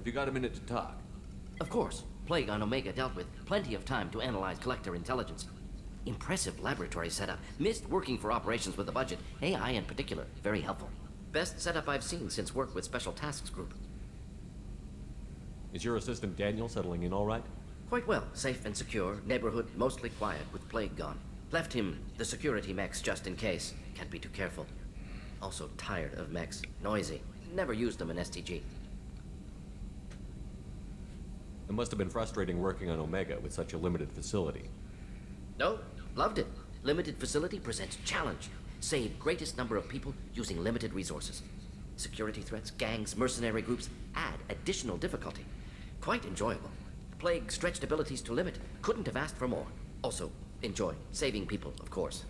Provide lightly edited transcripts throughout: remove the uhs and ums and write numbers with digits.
Have you got a minute to talk? Of course. Plague on Omega dealt with. Plenty of time to analyze collector intelligence. Impressive laboratory setup. Missed working for operations with a budget. AI in particular. Very helpful. Best setup I've seen since work with Special Tasks Group. Is your assistant Daniel settling in all right? Quite well. Safe and secure. Neighborhood mostly quiet with Plague gone. Left him the security mechs just in case. Can't be too careful. Also tired of mechs. Noisy. Never used them in STG. It must have been frustrating working on Omega with such a limited facility. No, loved it. Limited facility presents challenge. Save greatest number of people using limited resources. Security threats, gangs, mercenary groups add additional difficulty. Quite enjoyable. Plague stretched abilities to limit. Couldn't have asked for more. Also, enjoy. Saving people, of course.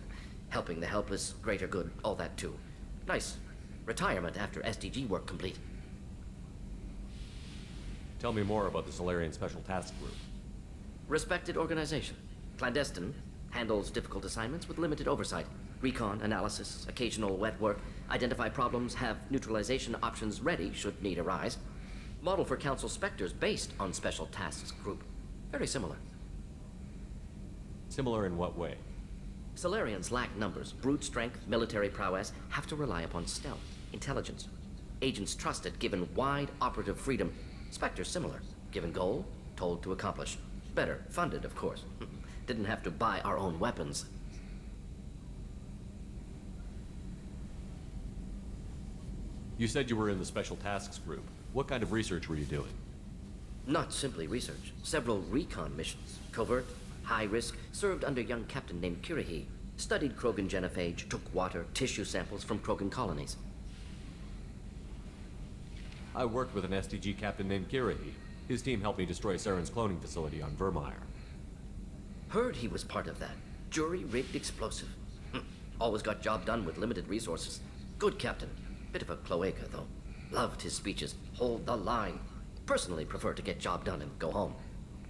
Helping the helpless, greater good, all that too. Nice. Retirement after SDG work complete. Tell me more about the Solarian Special Task Group. Respected organization. Clandestine. Handles difficult assignments with limited oversight. Recon, analysis, occasional wet work. Identify problems, have neutralization options ready should need arise. Model for Council Spectres based on Special Tasks Group. Very similar. Similar in what way? Solarians lack numbers, brute strength, military prowess, have to rely upon stealth, intelligence. Agents trusted given wide operative freedom. Spectres similar, given goal, told to accomplish. Better, funded of course. Didn't have to buy our own weapons. You said you were in the Special Tasks Group. What kind of research were you doing? Not simply research. Several recon missions. Covert, high risk, served under a young captain named Kirahi. Studied Krogan genophage, took water, tissue samples from Krogan colonies. I worked with an STG captain named Kirahi. His team helped me destroy Saren's cloning facility on Vermeer. Heard he was part of that. Jury-rigged explosive. Always got job done with limited resources. Good captain. Bit of a cloaca, though. Loved his speeches. Hold the line. Personally prefer to get job done and go home.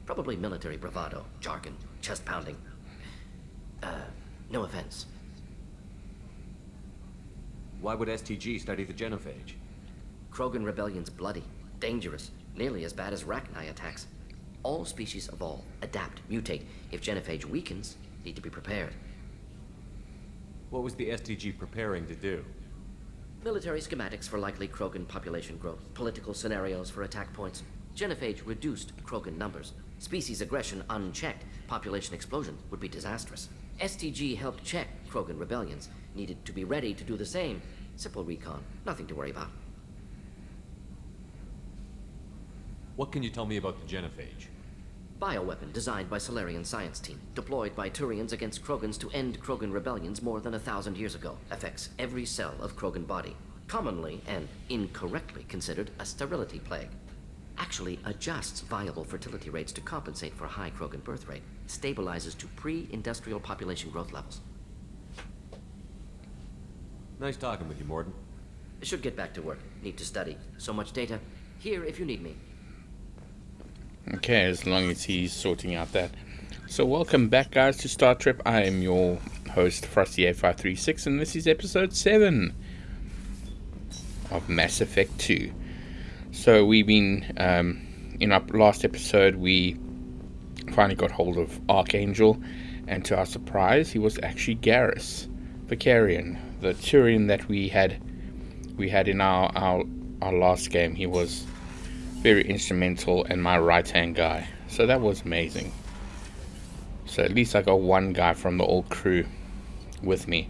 Probably military bravado, jargon, chest pounding. No offense. Why would STG study the genophage? Krogan rebellion's bloody, dangerous, nearly as bad as Rachni attacks. All species evolve, adapt, mutate. If genophage weakens, need to be prepared. What was the STG preparing to do? Military schematics for likely Krogan population growth, political scenarios for attack points. Genophage reduced Krogan numbers. Species aggression unchecked, population explosion would be disastrous. STG helped check Krogan rebellions, needed to be ready to do the same. Simple recon, nothing to worry about. What can you tell me about the genophage? Bioweapon designed by Solarian science team, deployed by Turians against Krogans to end Krogan rebellions more than 1,000 years ago. Affects every cell of Krogan body. Commonly and incorrectly considered a sterility plague. Actually adjusts viable fertility rates to compensate for high Krogan birth rate. Stabilizes to pre-industrial population growth levels. Nice talking with you, Morden. Should get back to work. Need to study. So much data. Here if you need me. Okay, as long as he's sorting out that. So welcome back, guys, to Star Trek. I am your host, Frosty8536, and this is episode 7 of Mass Effect 2. So we've been, in our last episode, we finally got hold of Archangel, and to our surprise, he was actually Garrus Vicarian, the Turian that we had in our last game. He was very instrumental and my right-hand guy. So that was amazing. So at least I got one guy from the old crew with me.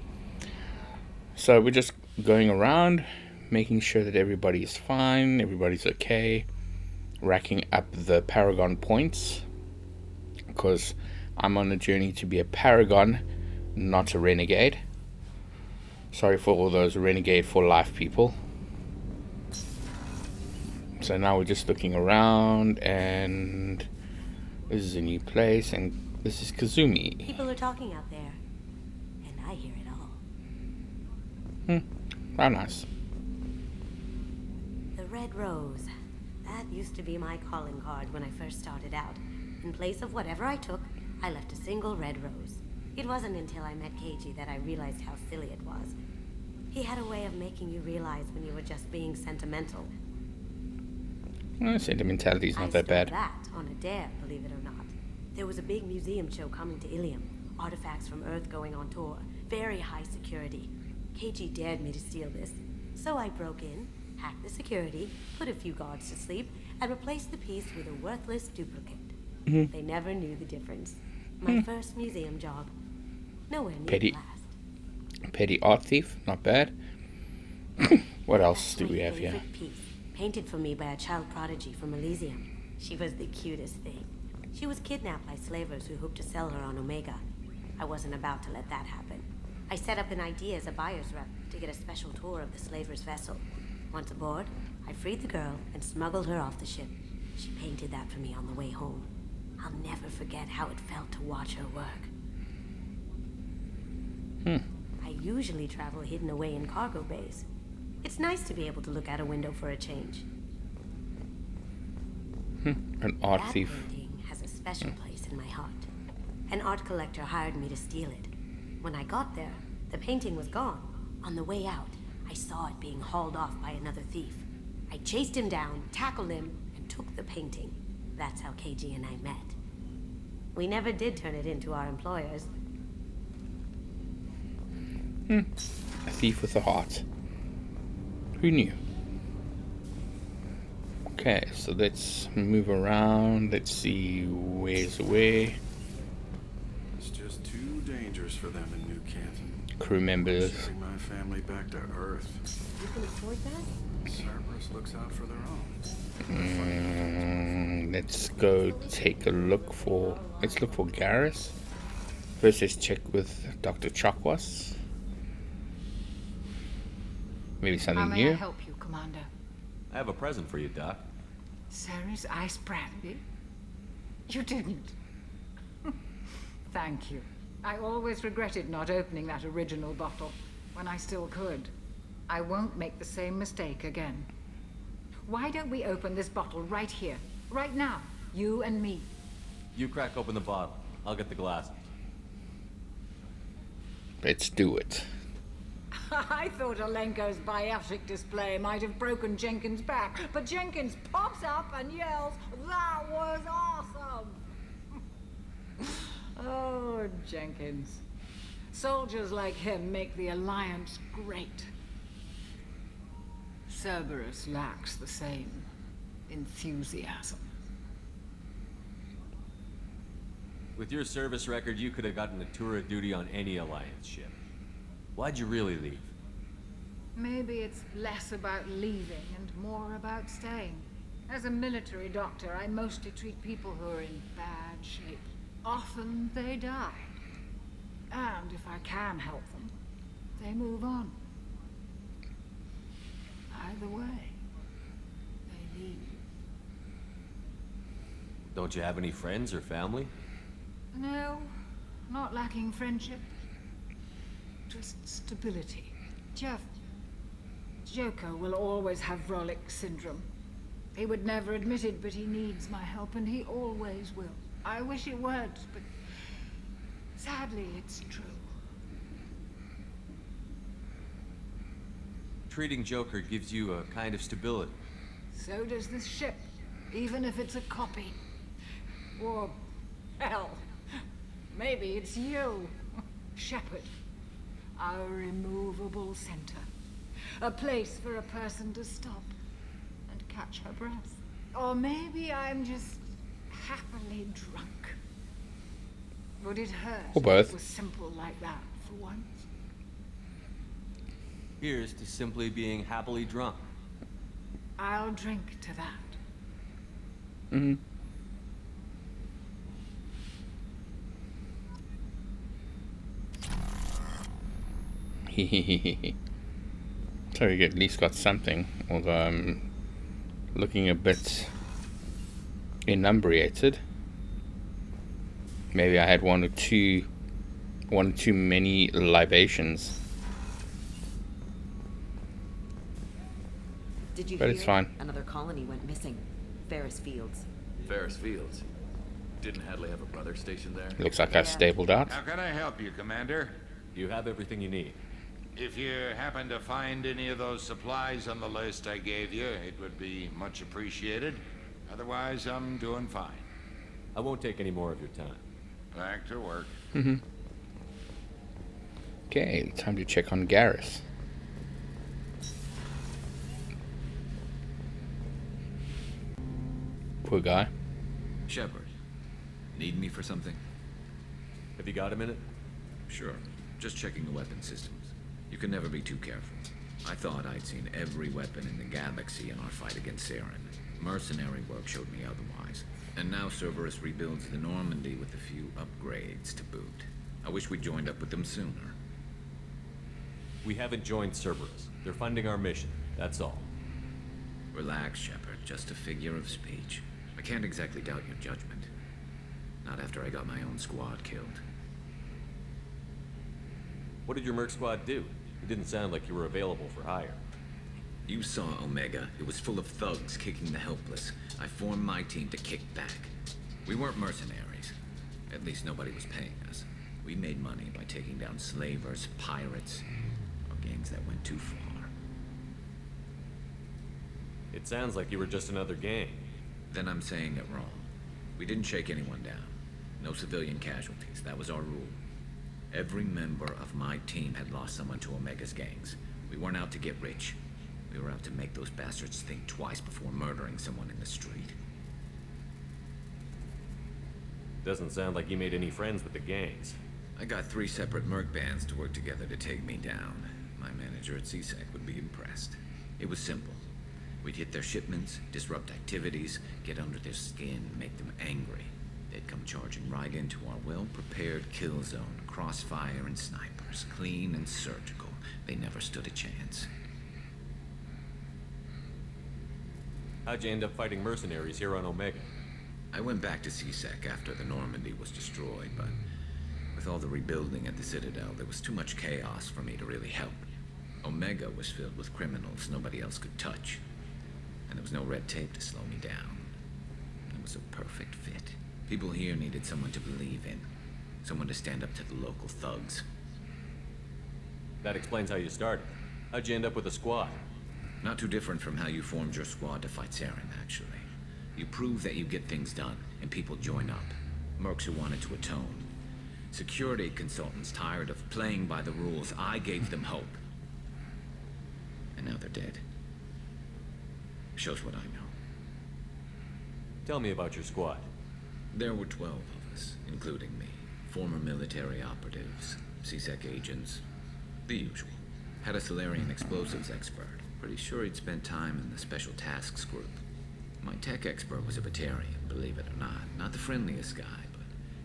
So we're just going around, making sure that everybody's fine, everybody's okay, racking up the Paragon points, because I'm on a journey to be a Paragon, not a Renegade. Sorry for all those Renegade for life people. So now we're just looking around, and this is a new place, and this is Kazumi. People are talking out there, and I hear it all. How nice. The Red Rose. That used to be my calling card when I first started out. In place of whatever I took, I left a single red rose. It wasn't until I met Keiji that I realized how silly it was. He had a way of making you realize when you were just being sentimental. Well, sentimentality's I not that stole bad. that on a dare, believe it or not. There was a big museum show coming to Ilium. Artifacts from Earth going on tour. Very high security. KG dared me to steal this. So I broke in, hacked the security, put a few guards to sleep, and replaced the piece with a worthless duplicate. They never knew the difference. My first museum job. Nowhere near Petty. the last. Petty art thief, not bad. What else do That's we my have here? favorite piece, painted for me by a child prodigy from Elysium. She was the cutest thing. She was kidnapped by slavers who hoped to sell her on Omega. I wasn't about to let that happen. I set up an ID as a buyer's rep to get a special tour of the slaver's vessel. Once aboard, I freed the girl and smuggled her off the ship. She painted that for me on the way home. I'll never forget how it felt to watch her work. I usually travel hidden away in cargo bays. It's nice to be able to look out a window for a change. An art That thief. painting has a special place in my heart. An art collector hired me to steal it. When I got there, the painting was gone. On the way out, I saw it being hauled off by another thief. I chased him down, tackled him, and took the painting. That's how KG and I met. We never did turn it into our employers. A thief with a heart. Who knew? Okay, so let's move around. Let's see where's where. It's just too dangerous for them in New Canton. Crew members. Shipping my family back to Earth. You can afford that? Cerberus looks out for their own. Let's go take a look for. Let's look for Garrus. First, let's check with Dr. Chakwas. Maybe How something may I new. help you, Commander? I have a present for you, Doc. Sarah's ice brandy? You didn't. Thank you. I always regretted not opening that original bottle when I still could. I won't make the same mistake again. Why don't we open this bottle right here, right now, you and me? You crack open the bottle. I'll get the glasses. Let's do it. I thought Alenko's biotic display might have broken Jenkins' back, but Jenkins pops up and yells, "That was awesome!" Oh, Jenkins. Soldiers like him make the Alliance great. Cerberus lacks the same enthusiasm. With your service record, you could have gotten a tour of duty on any Alliance ship. Why'd you really leave? Maybe it's less about leaving and more about staying. As a military doctor, I mostly treat people who are in bad shape. Often they die. And if I can help them, they move on. Either way, they leave. Don't you have any friends or family? No, not lacking friendship. Just stability. Joker will always have Vrolic syndrome. He would never admit it, but he needs my help, and he always will. I wish it weren't, but sadly, it's true. Treating Joker gives you a kind of stability. So does this ship, even if it's a copy. Or, hell, maybe it's you, Shepard. Our immovable center. A place for a person to stop and catch her breath. Or maybe I'm just happily drunk. Would it hurt Or both. if it was simple like that for once? Here's to simply being happily drunk. I'll drink to that. So we at least got something, although I'm looking a bit inebriated. Maybe I had one or too many libations. Did you But hear? it's fine. Another colony went missing. Ferris Fields. Ferris Fields. Didn't Hadley have a brother stationed there? Looks like I've stabled out. How can I help you, Commander? You have everything you need. If you happen to find any of those supplies on the list I gave you, it would be much appreciated. Otherwise, I'm doing fine. I won't take any more of your time. Back to work. Okay, time to check on Garrus. Poor guy. Shepard, need me for something? Have you got a minute? Sure. Just checking the weapon systems. You can never be too careful. I thought I'd seen every weapon in the galaxy in our fight against Saren. Mercenary work showed me otherwise. And now Cerberus rebuilds the Normandy with a few upgrades to boot. I wish we'd joined up with them sooner. We haven't joined Cerberus. They're funding our mission, that's all. Relax, Shepard. Just a figure of speech. I can't exactly doubt your judgment. Not after I got my own squad killed. What did your merc squad do? It didn't sound like you were available for hire. You saw Omega. It was full of thugs kicking the helpless. I formed my team to kick back. We weren't mercenaries. At least nobody was paying us. We made money by taking down slavers, pirates, or gangs that went too far. It sounds like you were just another gang. Then I'm saying it wrong. We didn't shake anyone down. No civilian casualties. That was our rule. Every member of my team had lost someone to Omega's gangs. We weren't out to get rich. We were out to make those bastards think twice before murdering someone in the street. Doesn't sound like you made any friends with the gangs. I got 3 separate merc bands to work together to take me down. My manager at CSEC would be impressed. It was simple. We'd hit their shipments, disrupt activities, get under their skin, make them angry. They'd come charging right into our well-prepared kill zone, crossfire and snipers, clean and surgical. They never stood a chance. How'd you end up fighting mercenaries here on Omega? I went back to CSEC after the Normandy was destroyed, but with all the rebuilding at the Citadel, there was too much chaos for me to really help. Omega was filled with criminals nobody else could touch, and there was no red tape to slow me down. It was a perfect fit. People here needed someone to believe in, someone to stand up to the local thugs. That explains how you started. How'd you end up with a squad? Not too different from how you formed your squad to fight Saren, actually. You prove that you get things done, and people join up. Mercs who wanted to atone. Security consultants tired of playing by the rules. I gave them hope. And now they're dead. Shows what I know. Tell me about your squad. There were 12 of us, including me. Former military operatives, CSEC agents, the usual. Had a Solarian explosives expert. Pretty sure he'd spent time in the Special Tasks Group. My tech expert was a Batarian, believe it or not. Not the friendliest guy, but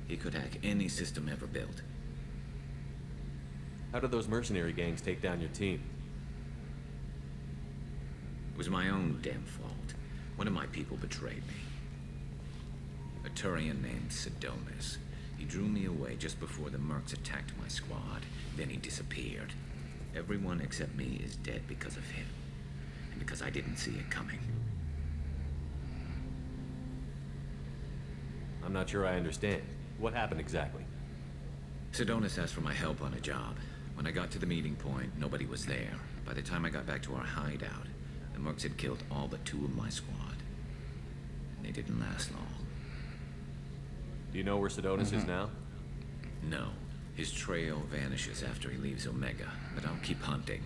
he could hack any system ever built. How did those mercenary gangs take down your team? It was my own damn fault. One of my people betrayed me. A Turian named Sidonis. He drew me away just before the mercs attacked my squad. Then he disappeared. Everyone except me is dead because of him. And because I didn't see it coming. I'm not sure I understand. What happened exactly? Sidonis asked for my help on a job. When I got to the meeting point, nobody was there. By the time I got back to our hideout, the mercs had killed all but 2 of my squad. And they didn't last long. Do you know where Sidonis is now? No. His trail vanishes after he leaves Omega, but I'll keep hunting.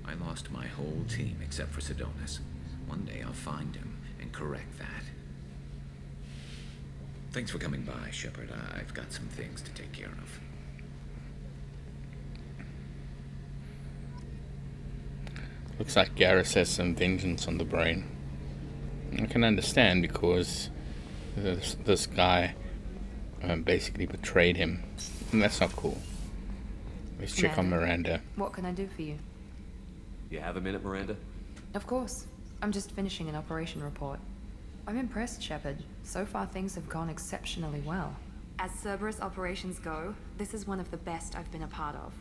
I lost my whole team except for Sidonis. One day I'll find him and correct that. Thanks for coming by, Shepard. I've got some things to take care of. Looks like Garrus has some vengeance on the brain. I can understand because this guy basically betrayed him. And that's not cool. Let's check on Miranda. What can I do for you? You have a minute, Miranda? Of course. I'm just finishing an operation report. I'm impressed, Shepard. So far things have gone exceptionally well. As Cerberus operations go, this is one of the best I've been a part of.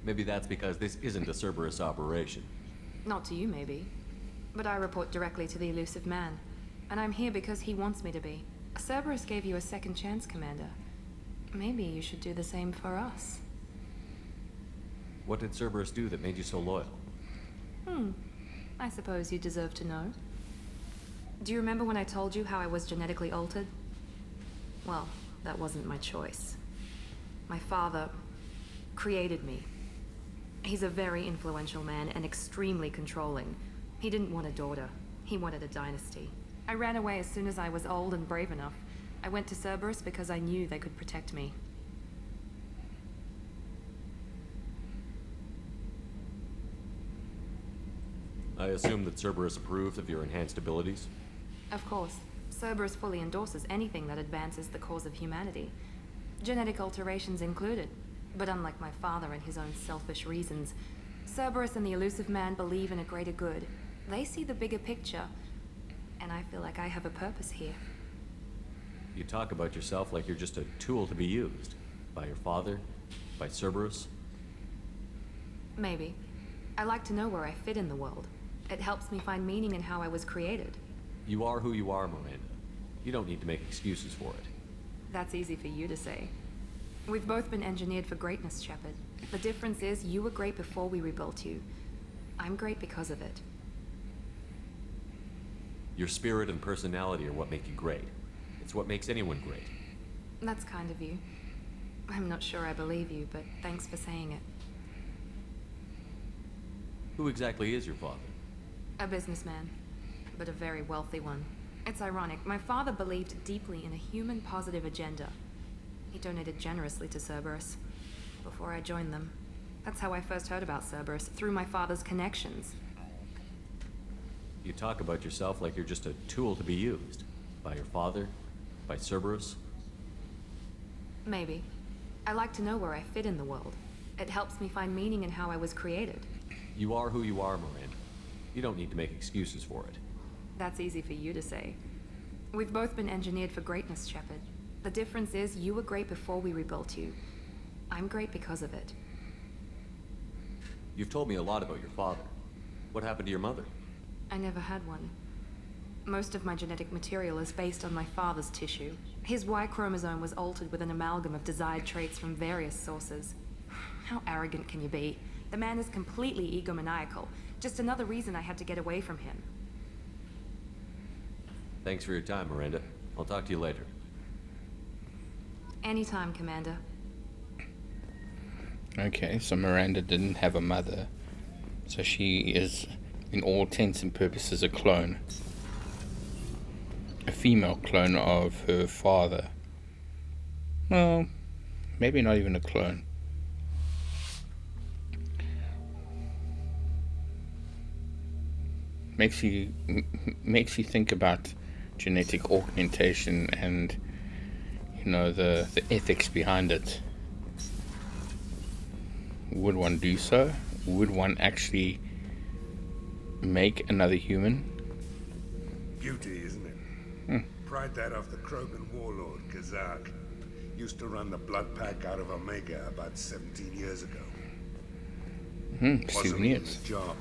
Maybe that's because this isn't a Cerberus operation. Not to you, maybe. But I report directly to the elusive man. And I'm here because he wants me to be. Cerberus gave you a second chance, Commander. Maybe you should do the same for us. What did Cerberus do that made you so loyal? I suppose you deserve to know. Do you remember when I told you how I was genetically altered? Well, that wasn't my choice. My father created me. He's a very influential man and extremely controlling. He didn't want a daughter. He wanted a dynasty. I ran away as soon as I was old and brave enough. I went to Cerberus because I knew they could protect me. I assume that Cerberus approved of your enhanced abilities? Of course, Cerberus fully endorses anything that advances the cause of humanity. Genetic alterations included. But unlike my father and his own selfish reasons, Cerberus and the Elusive Man believe in a greater good. They see the bigger picture, and I feel like I have a purpose here. You talk about yourself like you're just a tool to be used. By your father? By Cerberus? Maybe. I like to know where I fit in the world. It helps me find meaning in how I was created. You are who you are, Miranda. You don't need to make excuses for it. That's easy for you to say. We've both been engineered for greatness, Shepard. The difference is you were great before we rebuilt you. I'm great because of it. Your spirit and personality are what make you great. It's what makes anyone great. That's kind of you. I'm not sure I believe you, but thanks for saying it. Who exactly is your father? A businessman, but a very wealthy one. It's ironic. My father believed deeply in a human-positive agenda. He donated generously to Cerberus before I joined them. That's how I first heard about Cerberus, through my father's connections. You talk about yourself like you're just a tool to be used. By your father? By Cerberus? Maybe. I like to know where I fit in the world. It helps me find meaning in how I was created. You are who you are, Miranda. You don't need to make excuses for it. That's easy for you to say. We've both been engineered for greatness, Shepard. The difference is you were great before we rebuilt you. I'm great because of it. You've told me a lot about your father. What happened to your mother? I never had one. Most of my genetic material is based on my father's tissue. His Y chromosome was altered with an amalgam of desired traits from various sources. How arrogant can you be? The man is completely egomaniacal. Just another reason I had to get away from him. Thanks for your time, Miranda. I'll talk to you later. Anytime, Commander. Okay, so Miranda didn't have a mother. So she is, in all intents and purposes, a clone. A female clone of her father. Well, maybe not even a clone. Makes you think about genetic augmentation and, you know, the ethics behind it. Would one do so? Would one actually make another human? Beauty, isn't it? Pried that off the Krogan warlord, Kazak. Used to run the blood pack out of Omega about 17 years ago. Wasn't even Souvenirs. his job.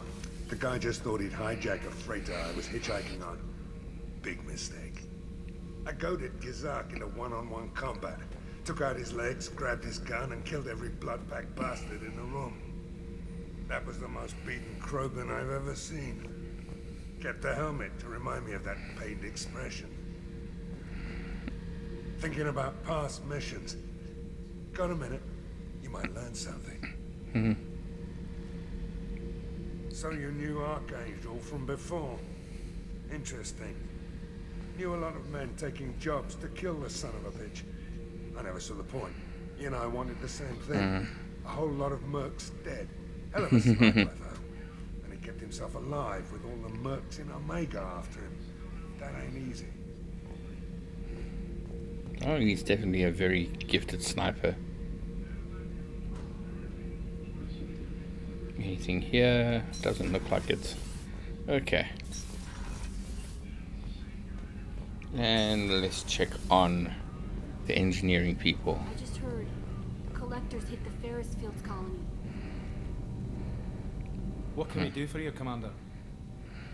The guy just thought he'd hijack a freighter I was hitchhiking on. Big mistake. I goaded Kazak into one-on-one combat. Took out his legs, grabbed his gun, and killed every blood pack bastard in the room. That was the most beaten Krogan I've ever seen. Kept a helmet to remind me of that pained expression. Thinking about past missions. Got a minute? You might learn something. So you knew Archangel from before. Interesting. Knew a lot of men taking jobs to kill the son of a bitch. I never saw the point. You know, I wanted the same thing. A whole lot of mercs dead. Hell of a sniper, though. And he kept himself alive with all the mercs in Omega after him. That ain't easy. Oh, he's definitely a very gifted sniper. Anything here? Doesn't look like it. Okay. And let's check on the engineering people. I just heard collectors hit the Ferris Fields colony. What can we do for you, Commander?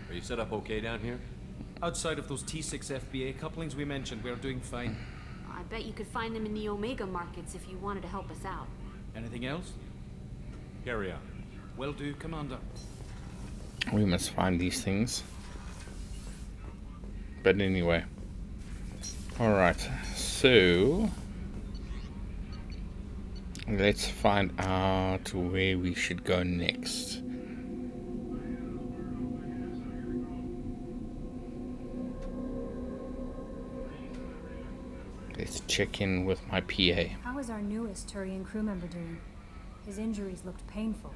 Are you set up okay down here? Outside of those T6 FBA couplings we mentioned, we're doing fine. I bet you could find them in the Omega markets if you wanted to help us out. Anything else? Carry on. Will do, Commander. We must find these things. But anyway. Alright, so let's find out where we should go next. Let's check in with my PA. How is our newest Turian crew member doing? His injuries looked painful.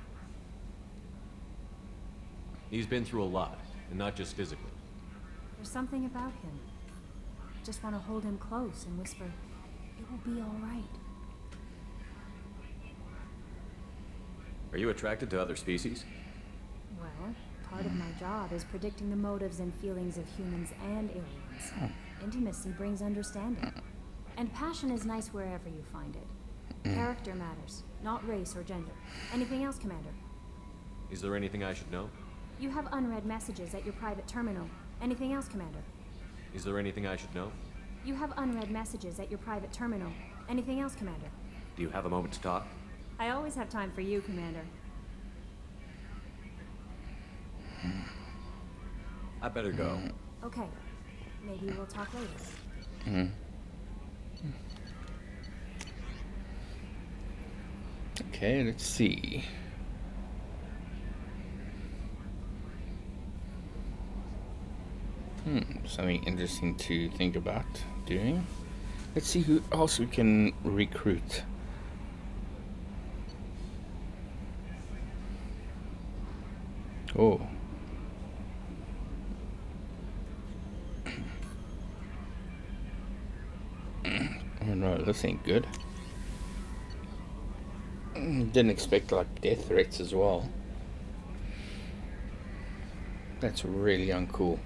He's been through a lot, and not just physically. There's something about him. I just want to hold him close and whisper, "It will be all right." Are you attracted to other species? Well, part of my job is predicting the motives and feelings of humans and aliens. Intimacy brings understanding. And passion is nice wherever you find it. Character matters, not race or gender. Anything else, Commander? Is there anything I should know? You have unread messages at your private terminal. Anything else, Commander? Is there anything I should know? You have unread messages at your private terminal. Anything else, Commander? Do you have a moment to talk? I always have time for you, Commander. I better go. Okay. Maybe we'll talk later. Okay, let's see. Something interesting to think about doing. Let's see who else we can recruit. Oh. Oh no, this ain't good. Didn't expect like death threats as well. That's really uncool.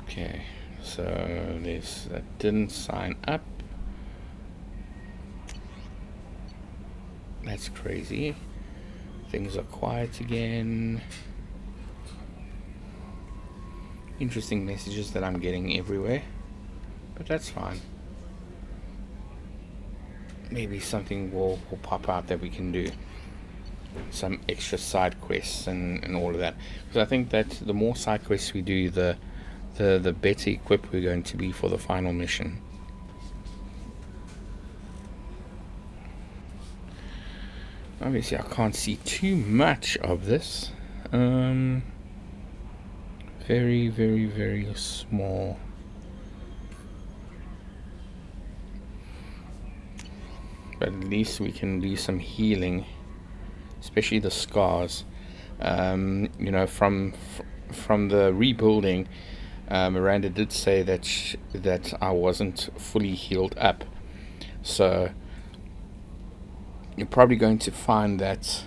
Okay, so this that didn't sign up. That's crazy. Things are quiet again. Interesting messages that I'm getting everywhere, but that's fine. Maybe something will pop out that we can do. Some extra side quests and all of that. Because I think that the more side quests we do, the better equipped we're going to be for the final mission. Obviously I can't see too much of this. Very, very, very small. But at least we can do some healing, especially the scars. You know, from the rebuilding, Miranda did say that I wasn't fully healed up. So you're probably going to find that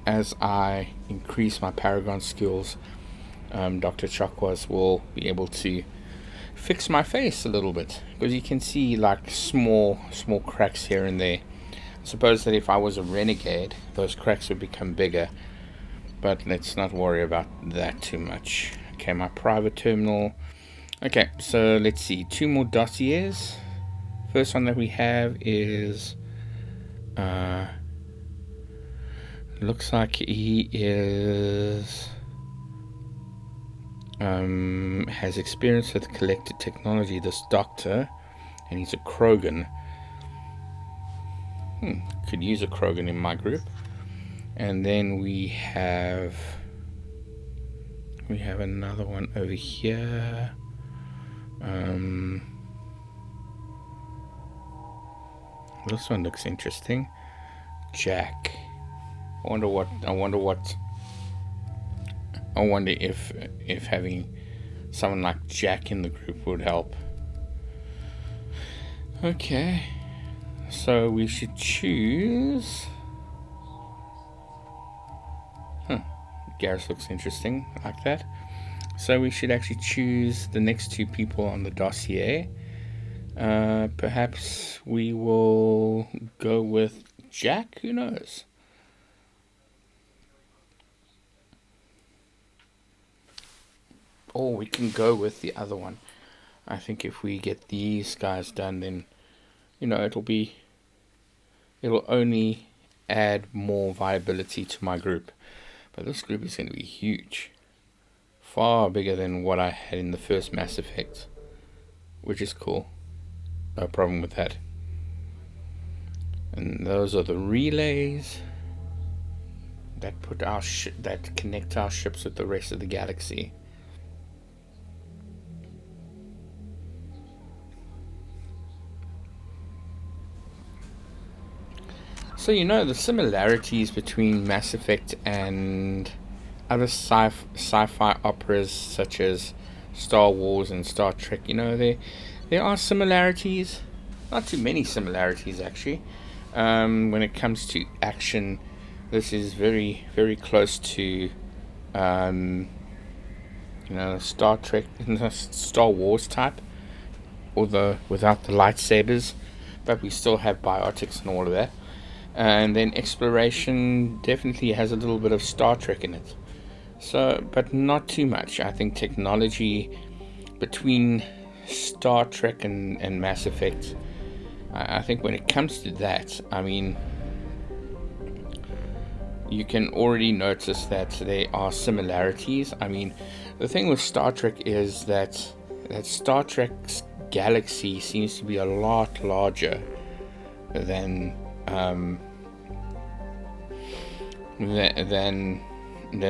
as I increase my Paragon skills, Dr. Chakwas will be able to fix my face a little bit, because you can see like small cracks here and there. I suppose that if I was a renegade, those cracks would become bigger, but let's not worry about that too much. Okay, my private terminal. Okay, so let's see, 2 more dossiers. First one that we have is looks like he is has experience with collected technology, this doctor, and he's a Krogan. Could use a Krogan in my group. And then we have another one over here. This one looks interesting. Jack. I wonder if having someone like Jack in the group would help. Okay, so we should choose. Garrus looks interesting, like that. So we should actually choose the next 2 people on the dossier. Perhaps we will go with Jack. Who knows? or we can go with the other one. I think if we get these guys done, then it'll only add more viability to my group. But this group is going to be huge, far bigger than what I had in the first Mass Effect, which is cool. No problem with that. And those are the relays that put that connect our ships with the rest of the galaxy. So the similarities between Mass Effect and other sci-fi operas such as Star Wars and Star Trek, there are similarities, not too many similarities actually. When it comes to action, this is very, very close to Star Trek, Star Wars type, although without the lightsabers, but we still have biotics and all of that. And then exploration definitely has a little bit of Star Trek in it. So, but not too much. I think technology between Star Trek and Mass Effect, I think when it comes to that, I mean, you can already notice that there are similarities. I mean, the thing with Star Trek is that Star Trek's galaxy seems to be a lot larger than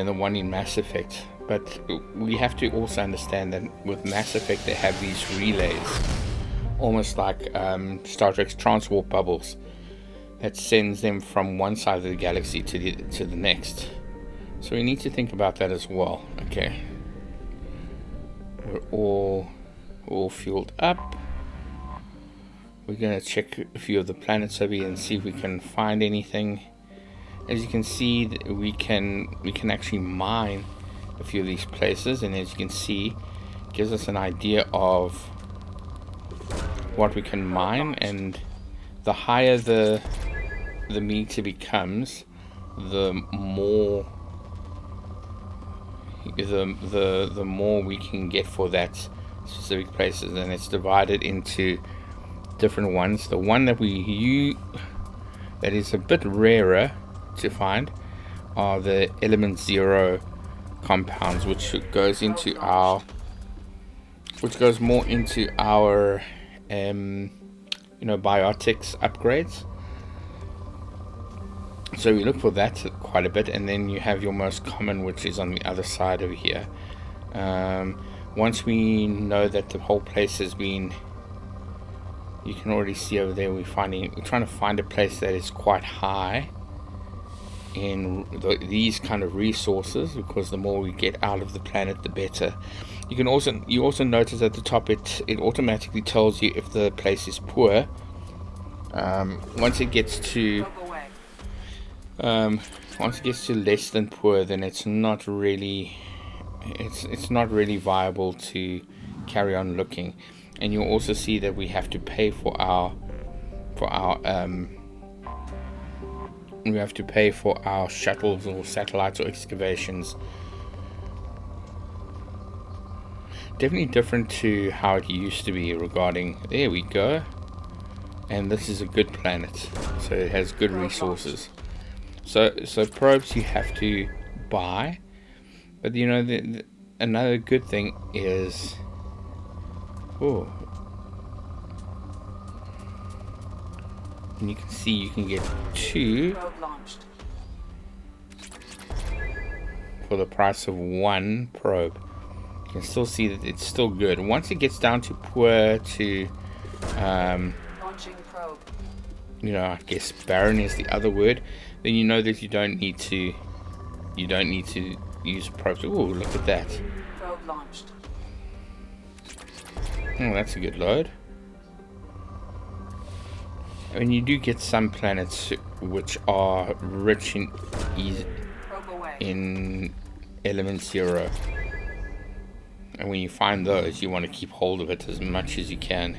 the one in Mass Effect. But we have to also understand that with Mass Effect they have these relays, almost like Star Trek's transwarp bubbles, that sends them from one side of the galaxy to the next. So we need to think about that as well. Okay, we're all fueled up. We're going to check a few of the planets over here and see if we can find anything. As you can see, we can actually mine a few of these places, and as you can see, it gives us an idea of what we can mine. And the higher the meter becomes, the more we can get for that specific places, and it's divided into different ones. The one that that is a bit rarer to find are the element 0 compounds, which goes more into our biotics upgrades. So we look for that quite a bit, and then you have your most common, which is on the other side over here. Once we know that the whole place has been, you can already see over there, we're trying to find a place that is quite high in these kind of resources, because the more we get out of the planet, the better. You also notice at the top it automatically tells you if the place is poor. Once it gets to less than poor, then it's not really viable to carry on looking. And you'll also see that we have to pay for our shuttles or satellites or excavations. Definitely different to how it used to be regarding, there we go. And this is a good planet, so it has good resources. So probes you have to buy, but another good thing is, and you can see you can get 2 for the price of 1 probe. You can still see that it's still good. Once it gets down to poor to Launching probe. I guess barren is the other word, then you know that you don't need to use probes. Oh, look at that. Probe launched. Oh, that's a good load. I mean, you do get some planets which are rich in element 0. And when you find those, you want to keep hold of it as much as you can.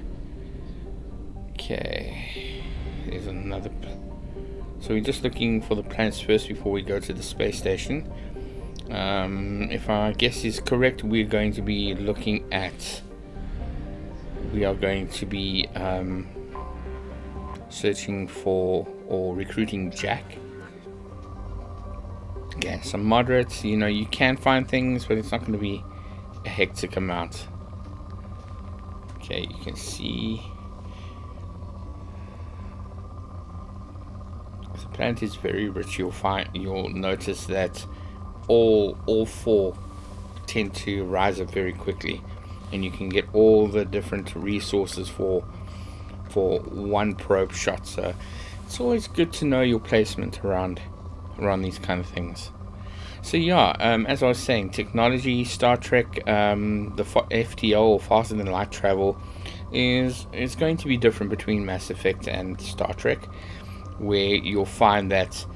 Okay. There's another... So we're just looking for the planets first before we go to the space station. If our guess is correct, we're going to be looking at. We are going to be searching for or recruiting Jack. Yeah, some moderates. You know, you can find things, but it's not going to be a hectic amount. Okay, you can see the planet is very rich. You'll notice that all four tend to rise up very quickly, and you can get all the different resources for one probe shot. So it's always good to know your placement around these kind of things. So yeah, as I was saying, technology, Star Trek, the FTL, or faster than light travel, is going to be different between Mass Effect and Star Trek, where you'll find that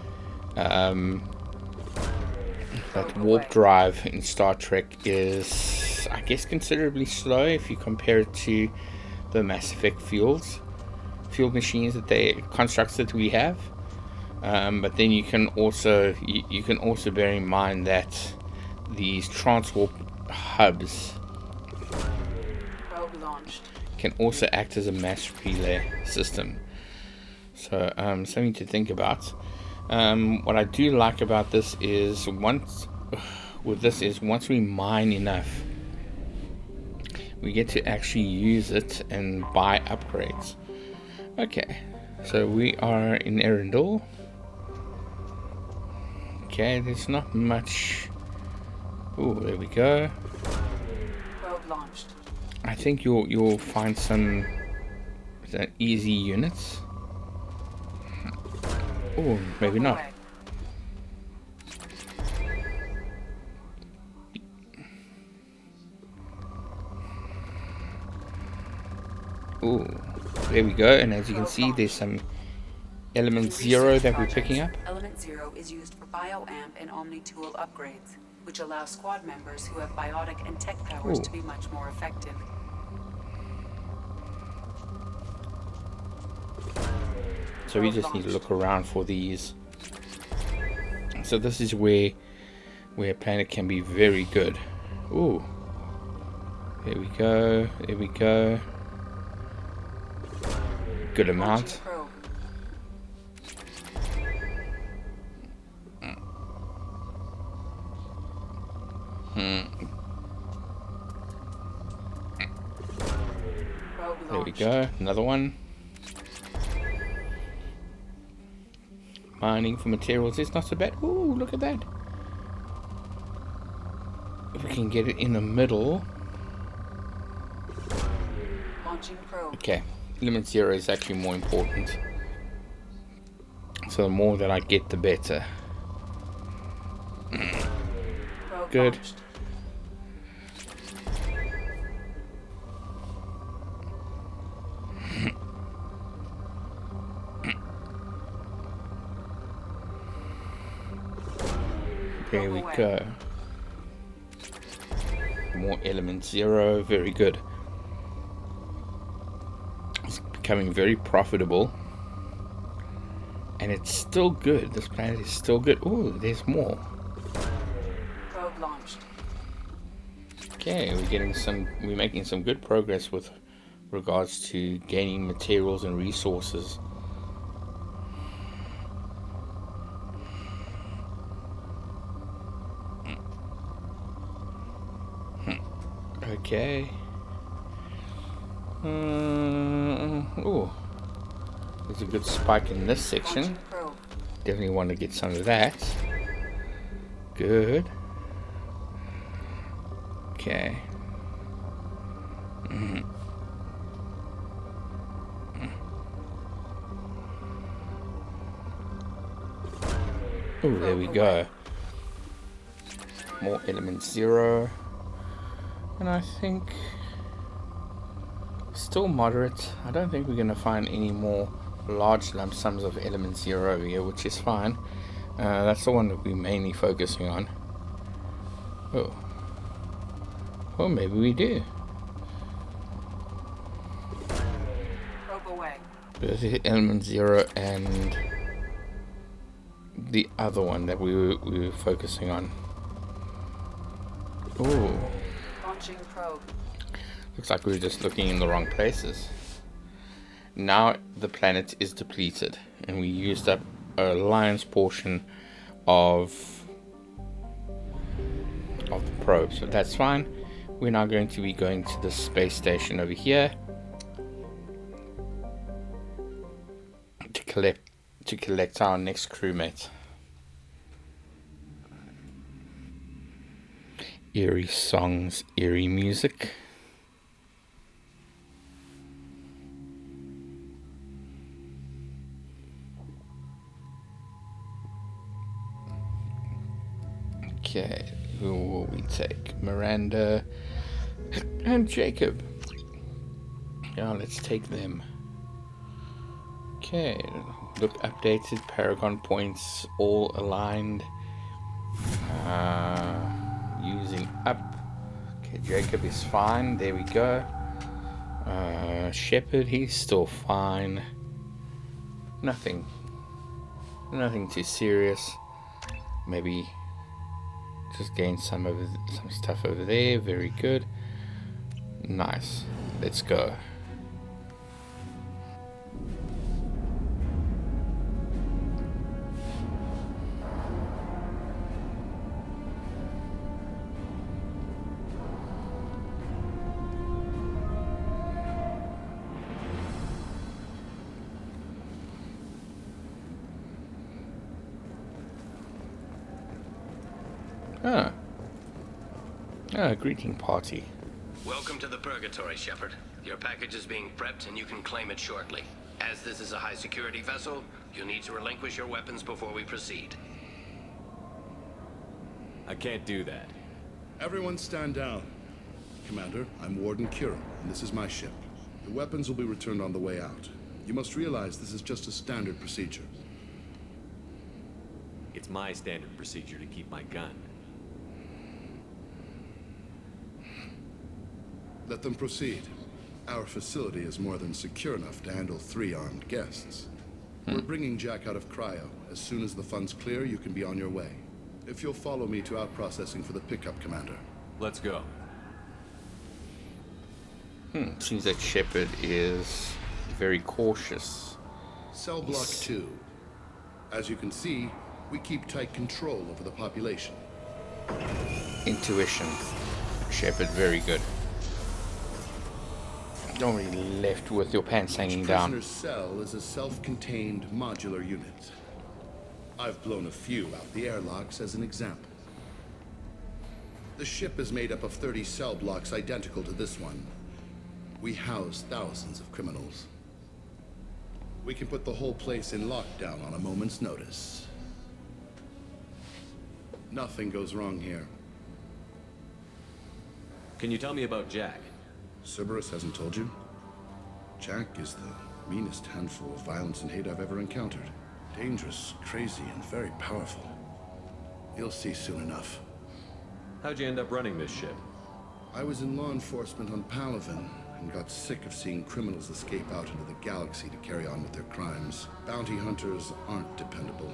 that warp drive in Star Trek is, I guess, considerably slow if you compare it to the Mass Effect field machines constructs that we have. But then you can also bear in mind that these transwarp hubs can also act as a mass relay system. So something to think about. What I do like about this is once we mine enough, we get to actually use it and buy upgrades. Okay, so we are in Erindel. Okay, there's not much. Oh, there we go. Probe launched. I think you'll find some easy units. Oh, maybe not. Oh, there we go. And as you can see, there's some element 0 that we're picking up. Element 0 is used for bioamp and omni-tool upgrades, which allow squad members who have biotic and tech powers to be much more effective. So we just need to look around for these. So this is where a planet can be very good. Ooh. There we go. There we go. Good amount. There we go. Another one. Mining for materials is not so bad. Ooh, look at that. If we can get it in the middle. Okay, element 0 is actually more important. So the more that I get, the better. Good. There we go. More element 0, very good. It's becoming very profitable. And it's still good. This planet is still good. Oh, there's more. Probe launched. Okay, we're making some good progress with regards to gaining materials and resources. Okay. Oh, there's a good spike in this section. Definitely want to get some of that. Good. Okay. Oh, there we go. More element 0. And I think still moderate. I don't think we're going to find any more large lump sums of element 0 over here, which is fine. That's the one that we're mainly focusing on. Oh. Well, maybe we do. Probe away. There's the element 0 and the other one that we were focusing on. Ooh. Launching probe. Looks like we were just looking in the wrong places. Now the planet is depleted, and we used up a lion's portion of the probe, so that's fine. We're now going to be going to the space station over here to collect our next crewmate. Eerie songs, eerie music. Okay, who will we take? Miranda and Jacob. Yeah, let's take them. Okay, look updated, Paragon points all aligned. Using up. Okay, Jacob is fine, there we go. Shepard, he's still fine. Nothing too serious. Maybe just gain some stuff over there. Very good. Nice. Let's go. Greeting party. Welcome to the Purgatory, Shepard. Your package is being prepped and you can claim it shortly. As this is a high security vessel, you'll need to relinquish your weapons before we proceed. I can't do that. Everyone stand down. Commander, I'm Warden Kira, and this is my ship. The weapons will be returned on the way out. You must realize this is just a standard procedure. It's my standard procedure to keep my gun. Let them proceed. Our facility is more than secure enough to handle 3 armed guests. We're bringing Jack out of cryo. As soon as the funds clear, you can be on your way. If you'll follow me to out-processing for the pickup, Commander. Let's go. Seems that Shepard is very cautious. Cell Block 2. As you can see, we keep tight control over the population. Intuition. Shepard, very good. Don't really left with your pants hanging down. Prisoner's cell is a self-contained modular unit. I've blown a few out the airlocks as an example. The ship is made up of 30 cell blocks identical to this one. We house thousands of criminals. We can put the whole place in lockdown on a moment's notice. Nothing goes wrong here. Can you tell me about Jack? Cerberus hasn't told you? Jack is the meanest handful of violence and hate I've ever encountered. Dangerous, crazy, and very powerful. You'll see soon enough. How'd you end up running this ship? I was in law enforcement on Palaven and got sick of seeing criminals escape out into the galaxy to carry on with their crimes. Bounty hunters aren't dependable.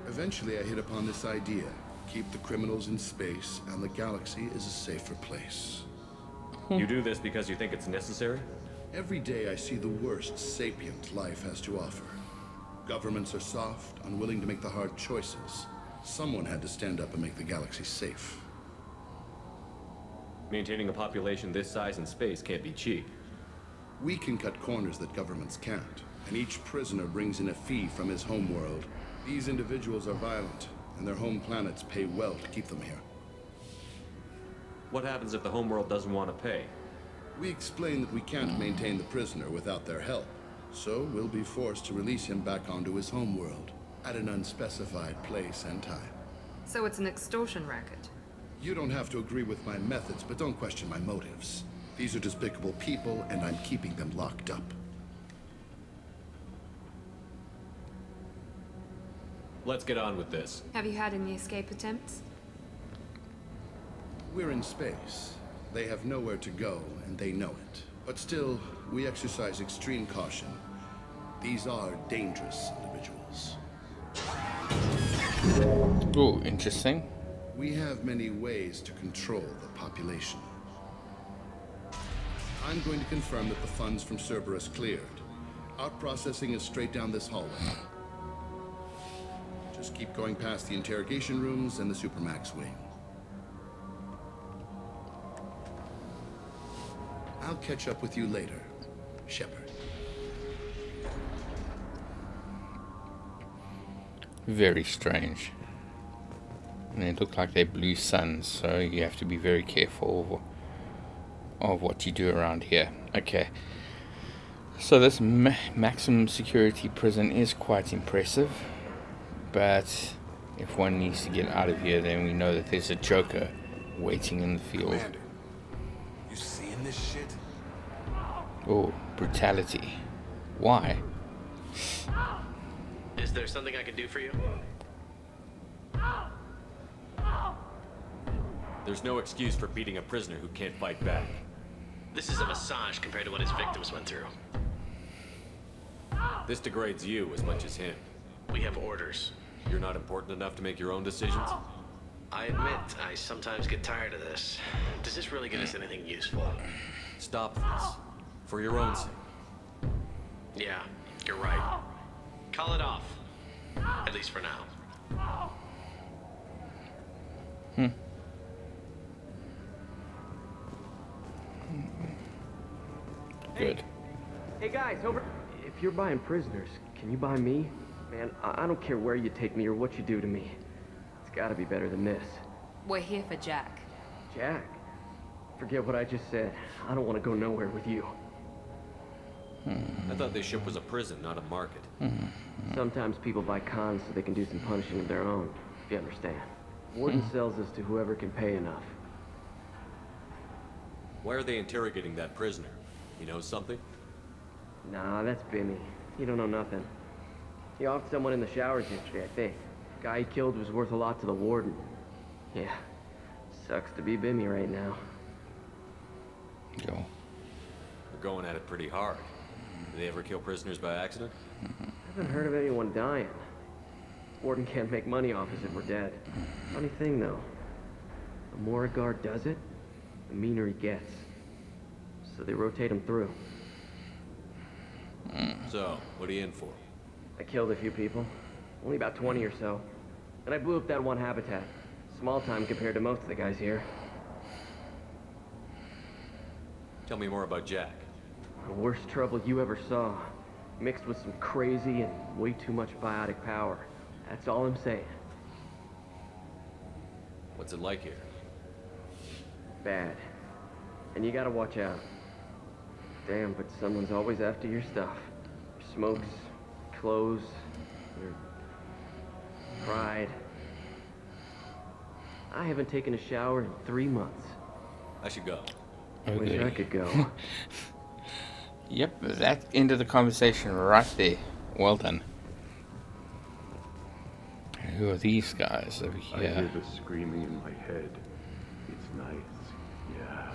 Eventually I hit upon this idea. Keep the criminals in space and the galaxy is a safer place. You do this because you think it's necessary? Every day I see the worst sapient life has to offer. Governments are soft, unwilling to make the hard choices. Someone had to stand up and make the galaxy safe. Maintaining a population this size in space can't be cheap. We can cut corners that governments can't, and each prisoner brings in a fee from his homeworld. These individuals are violent, and their home planets pay well to keep them here. What happens if the homeworld doesn't want to pay? We explain that we can't maintain the prisoner without their help, so we'll be forced to release him back onto his homeworld at an unspecified place and time. So it's an extortion racket. You don't have to agree with my methods, but don't question my motives. These are despicable people, and I'm keeping them locked up. Let's get on with this. Have you had any escape attempts? We're in space. They have nowhere to go, and they know it. But still, we exercise extreme caution. These are dangerous individuals. Oh, interesting. We have many ways to control the population. I'm going to confirm that the funds from Cerberus cleared. Out processing is straight down this hallway. Just keep going past the interrogation rooms and the Supermax wing. I'll catch up with you later, Shepard. Very strange. And they look like they're blue suns, so you have to be very careful of what you do around here. Okay. So this maximum security prison is quite impressive. But if one needs to get out of here, then we know that there's a Joker waiting in the field. Commander, you seeing this shit? Oh, brutality. Why? Is there something I can do for you? There's no excuse for beating a prisoner who can't fight back. This is a massage compared to what his victims went through. This degrades you as much as him. We have orders. You're not important enough to make your own decisions? I admit, I sometimes get tired of this. Does this really get us anything useful? Stop this. For your own sake. Yeah, you're right. Call it off. At least for now. Good. Hey guys, over. If you're buying prisoners, can you buy me? Man, I don't care where you take me or what you do to me. It's gotta be better than this. We're here for Jack. Jack? Forget what I just said. I don't want to go nowhere with you. I thought this ship was a prison, not a market. Sometimes people buy cons so they can do some punishing of their own, if you understand. Warden sells us to whoever can pay enough. Why are they interrogating that prisoner? He knows something? Nah, that's Bimmy. He don't know nothing. He offed someone in the showers yesterday, I think. Guy he killed was worth a lot to the warden. Yeah, sucks to be Bimmy right now. Go. They're going at it pretty hard. Do they ever kill prisoners by accident? Haven't heard of anyone dying. Warden can't make money off us if we're dead. Funny thing, though. The more a guard does it, the meaner he gets. So they rotate him through. So, what are you in for? I killed a few people. Only about 20 or so. And I blew up that one habitat. Small time compared to most of the guys here. Tell me more about Jack. The worst trouble you ever saw. Mixed with some crazy and way too much biotic power. That's all I'm saying. What's it like here? Bad. And you gotta watch out. Damn, but someone's always after your stuff. Your smokes, clothes, your pride. I haven't taken a shower in 3 months. I should go. Wish I could go. Yep, that ended the conversation right there. Well done. Who are these guys over here? I hear the screaming in my head. It's nice, yeah.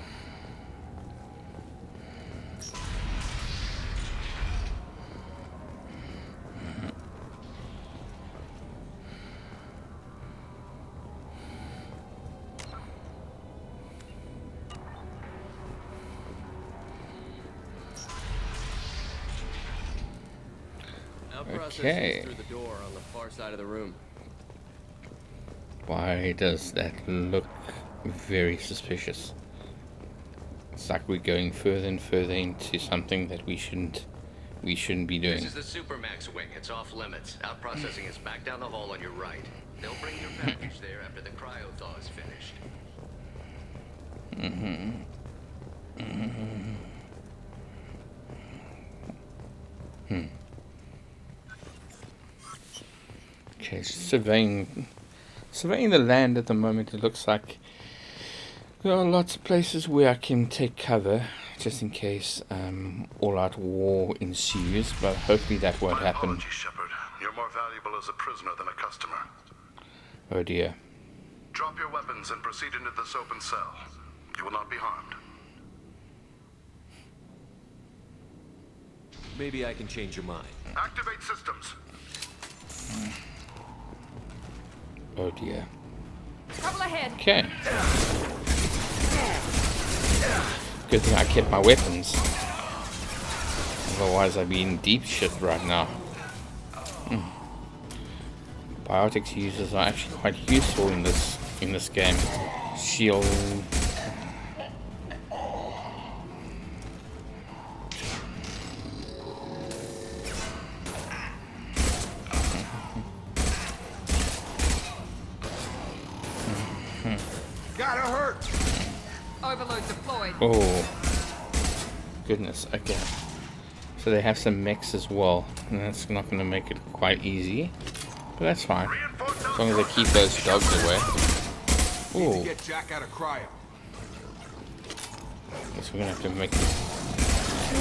Okay. Through the door on the far side of the room. Why does that look very suspicious? It's like we're going further and further into something that we shouldn't be doing. This is the Supermax wing. It's off limits. Out processing is back down the hall on your right. They'll bring your package there after the cryo thaw is finished. Okay, surveying the land at the moment. It looks like there are lots of places where I can take cover, just in case all-out war ensues. But hopefully that won't happen. Apologies, Shepard. You're more valuable as a prisoner than a customer. Oh dear. Drop your weapons and proceed into this open cell. You will not be harmed. Maybe I can change your mind. Trouble ahead. Okay. Good thing I kept my weapons. Otherwise I'd be in deep shit right now. Biotics users are actually quite useful in this game. Shield. Gotta hurt. Overload deployed. Oh. Goodness, okay. So they have some mechs as well, and that's not going to make it quite easy, but that's fine. As long as they keep those dogs away. Need to Ooh. get Jack out of cryo. Guess we're going to have to make...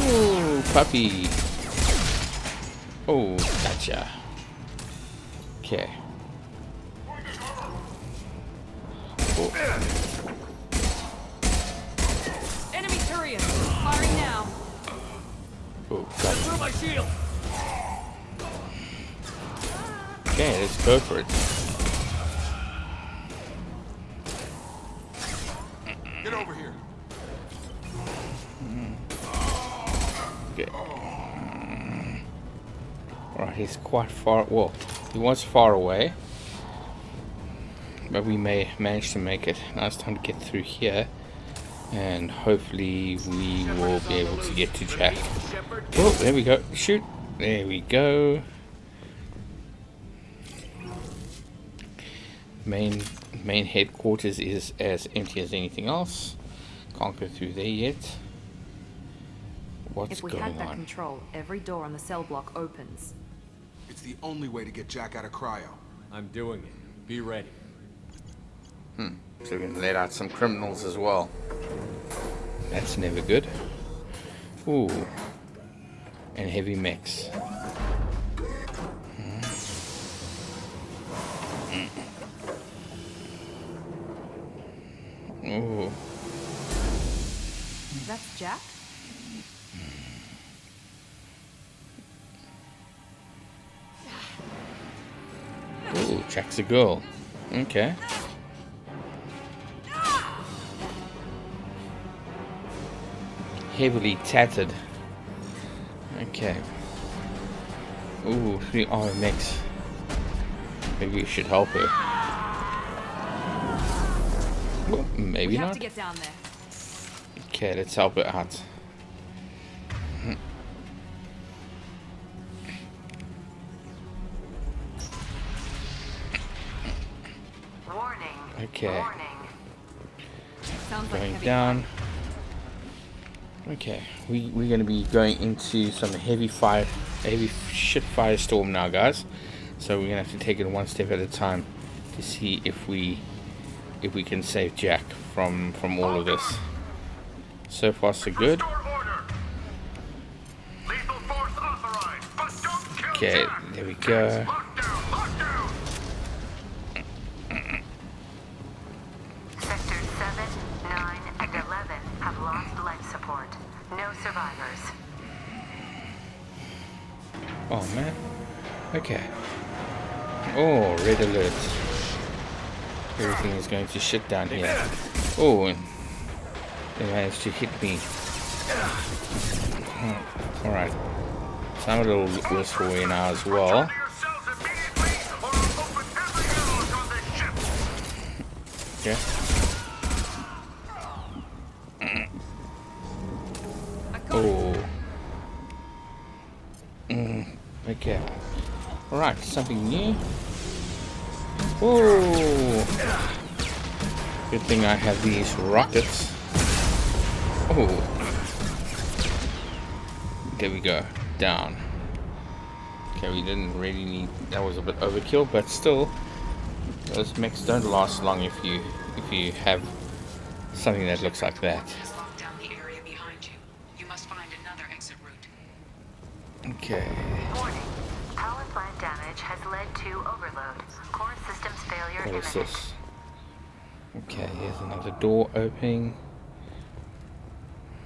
Ooh, puppy. Oh, gotcha. Okay. Oh. Enemy Turian. Firing now. Oh, gotcha. Through my shield. Okay, let's go for it. Get over here. Okay. Alright, he's quite far. Well, he was far away. But we may manage to make it. Now it's time to get through here. And hopefully we will be able to get to Jack. Oh, there we go. Shoot. There we go. Main headquarters is as empty as anything else. Can't go through there yet. What's If we going had that on? control, every door on the cell block opens. It's the only way to get Jack out of cryo. I'm doing it. Be ready. So we can let out some criminals as well. That's never good. Ooh. And heavy mechs. Ooh. That's Jack? Ooh, Jack's a girl. Okay. Heavily tattered. Okay. Ooh, 3 RMX. Maybe we should help her. Well, maybe We have not. to get down there. Okay, let's help her out. Warning. Okay. Warning. Sounds like Going heavy down. Okay, we're going to be going into some heavy shit firestorm now, guys. So we're going to have to take it one step at a time to see if we can save Jack from all of this. So far, so good. Okay, there we go. Sectors 7, 9, and 11 have lost life support. No survivors. Oh man. Okay. Oh, red alert. Everything is going to shit down here. Oh, and they managed to hit me. Alright. So I'm a little worse for wear now as well. Okay. Oh. Okay. Alright, something new. Oh. Good thing I have these rockets. Oh. There we go. Down. Okay, we didn't really need... That was a bit overkill, but still, those mechs don't last long if you have something that looks like that. Lock down the area behind you. You must find another exit route. Okay. Warning. Power plant damage has led to overload. Core systems failure What is imminent. this? Okay, here's another door opening.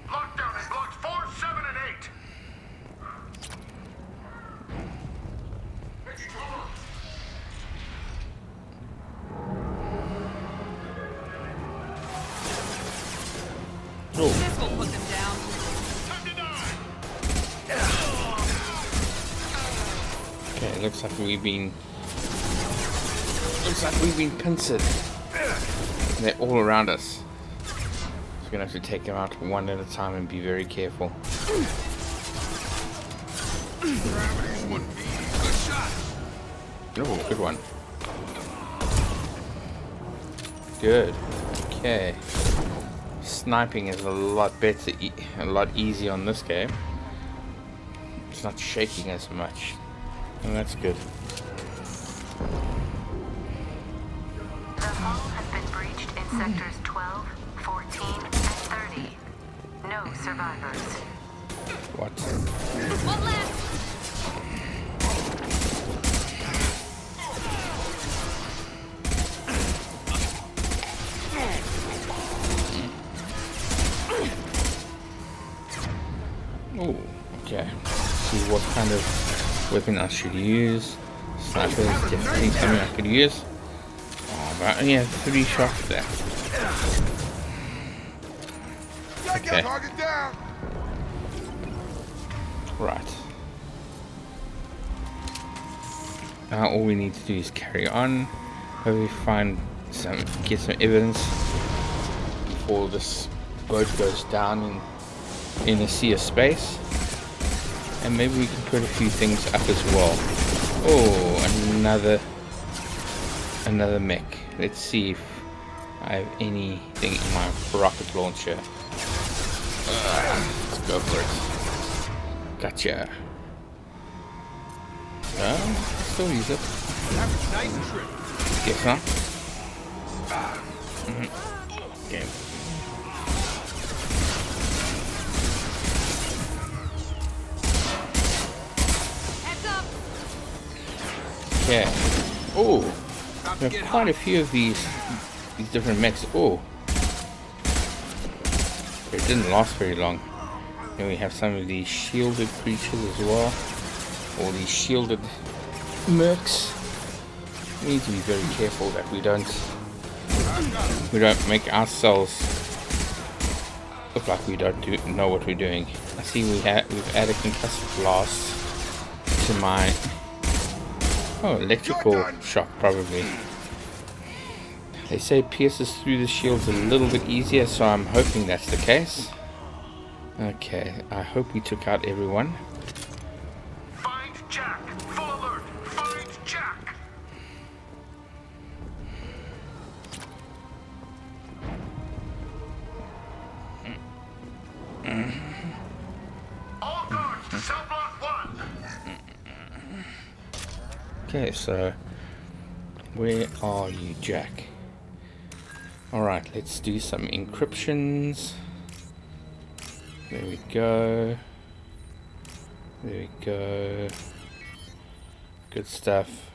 Lockdown is blocks 4, 7, and 8. This will put them down. Okay, looks like we've been pincered. They're all around us. So we're gonna have to take them out one at a time and be very careful. Oh, good one. Good. Okay. Sniping is a lot better, a lot easier on this game. It's not shaking as much, and that's good. The hull has been breached in sectors 12, 14, and 30. No survivors. What? One left. Oh, okay. See what kind of weapon I should use. Sniper is definitely something I could use. Oh, but I only have 3 shots there. Okay. Right. Now all we need to do is carry on. Hopefully get some evidence before this boat goes down in a sea of space. And maybe we can put a few things up as well. Oh, another mech. Let's see if I have anything in my rocket launcher. Let's go for it. Gotcha. Still use it. Nice trip. Guess not. Okay. Okay. Oh, there are quite a few of these different mechs. Oh, it didn't last very long. Then we have some of these shielded creatures as well. All these shielded mercs. We need to be very careful that we don't make ourselves look like we don't know what we're doing. I see we've added concussive blast to my electrical shock probably. They say it pierces through the shields a little bit easier, so I'm hoping that's the case. Okay, I hope we took out everyone. Find Jack! Full alert! Find Jack! All guards to cell block 1! Okay, so where are you, Jack? Alright, let's do some encryptions. There we go. There we go. Good stuff.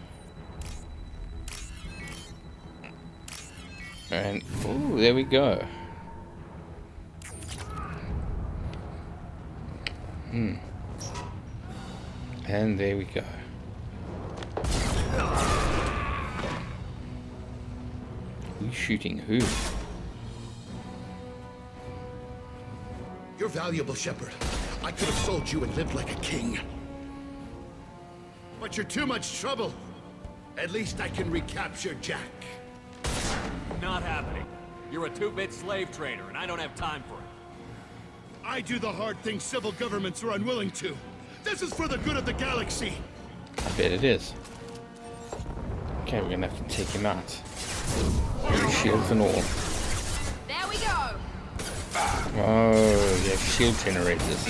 And, oh, there we go. And there we go. Who's shooting who? You're valuable, Shepard. I could have sold you and lived like a king. But you're too much trouble. At least I can recapture Jack. Not happening. You're a 2-bit slave trader, and I don't have time for it. I do the hard things civil governments are unwilling to. This is for the good of the galaxy. I bet it is. Okay, we're gonna have to take him out. Shields and all. There we go. Oh, yeah, shield generators.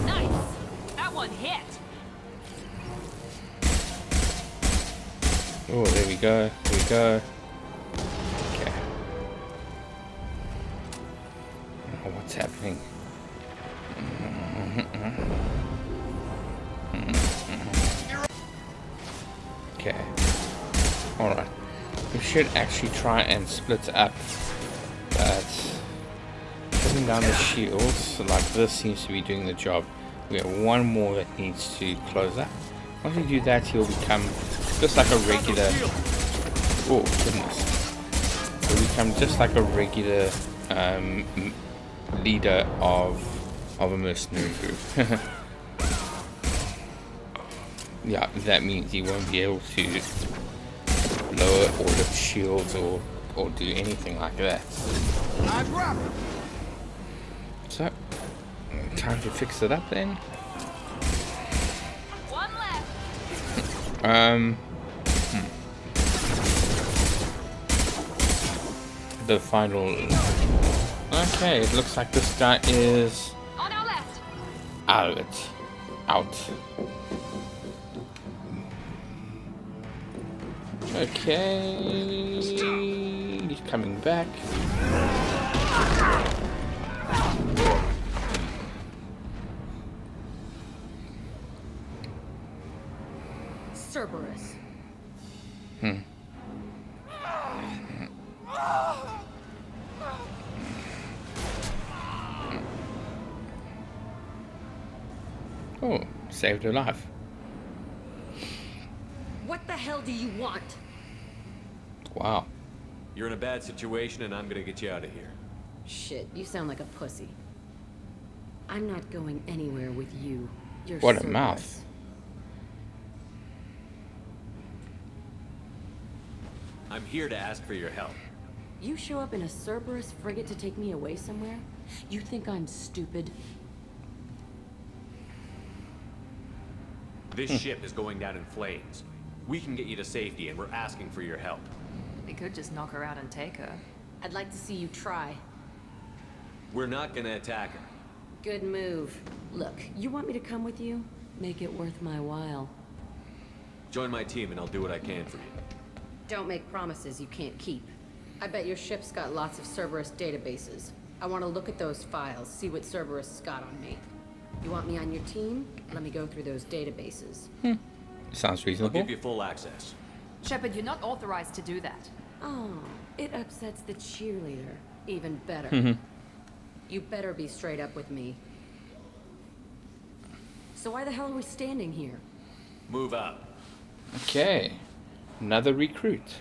Nice. That one hit. Oh, there we go. There we go. Okay. Oh, what's happening? Okay. Alright. We should actually try and split up. But putting down the shields like this seems to be doing the job. We have one more that needs to close up. Once we do that, he'll become just like a regular... Oh, goodness. He'll become just like a regular leader of a mercenary group. Yeah, that means he won't be able to lower or lift shields or do anything like that. So, time to fix it up then. One left. The final. Okay, it looks like this guy is On our left. out. Okay, he's coming back. Cerberus. Oh, saved her life. What the hell do you want? Wow. You're in a bad situation, and I'm gonna get you out of here. Shit, you sound like a pussy. I'm not going anywhere with you. You're What a Cerberus. mouth. I'm here to ask for your help. You show up in a Cerberus frigate to take me away somewhere? You think I'm stupid? This ship is going down in flames. We can get you to safety, and we're asking for your help. We could just knock her out and take her. I'd like to see you try. We're not gonna attack her. Good move. Look, you want me to come with you? Make it worth my while. Join my team, and I'll do what I can for you. Don't make promises you can't keep. I bet your ship's got lots of Cerberus databases. I want to look at those files, see what Cerberus has got on me. You want me on your team? Let me go through those databases. Sounds I'll reasonable. give you full access. Shepard, you're not authorized to do that. Oh, it upsets the cheerleader. Even better. Mhm. You better be straight up with me. So why the hell are we standing here? Move up. Okay, another recruit.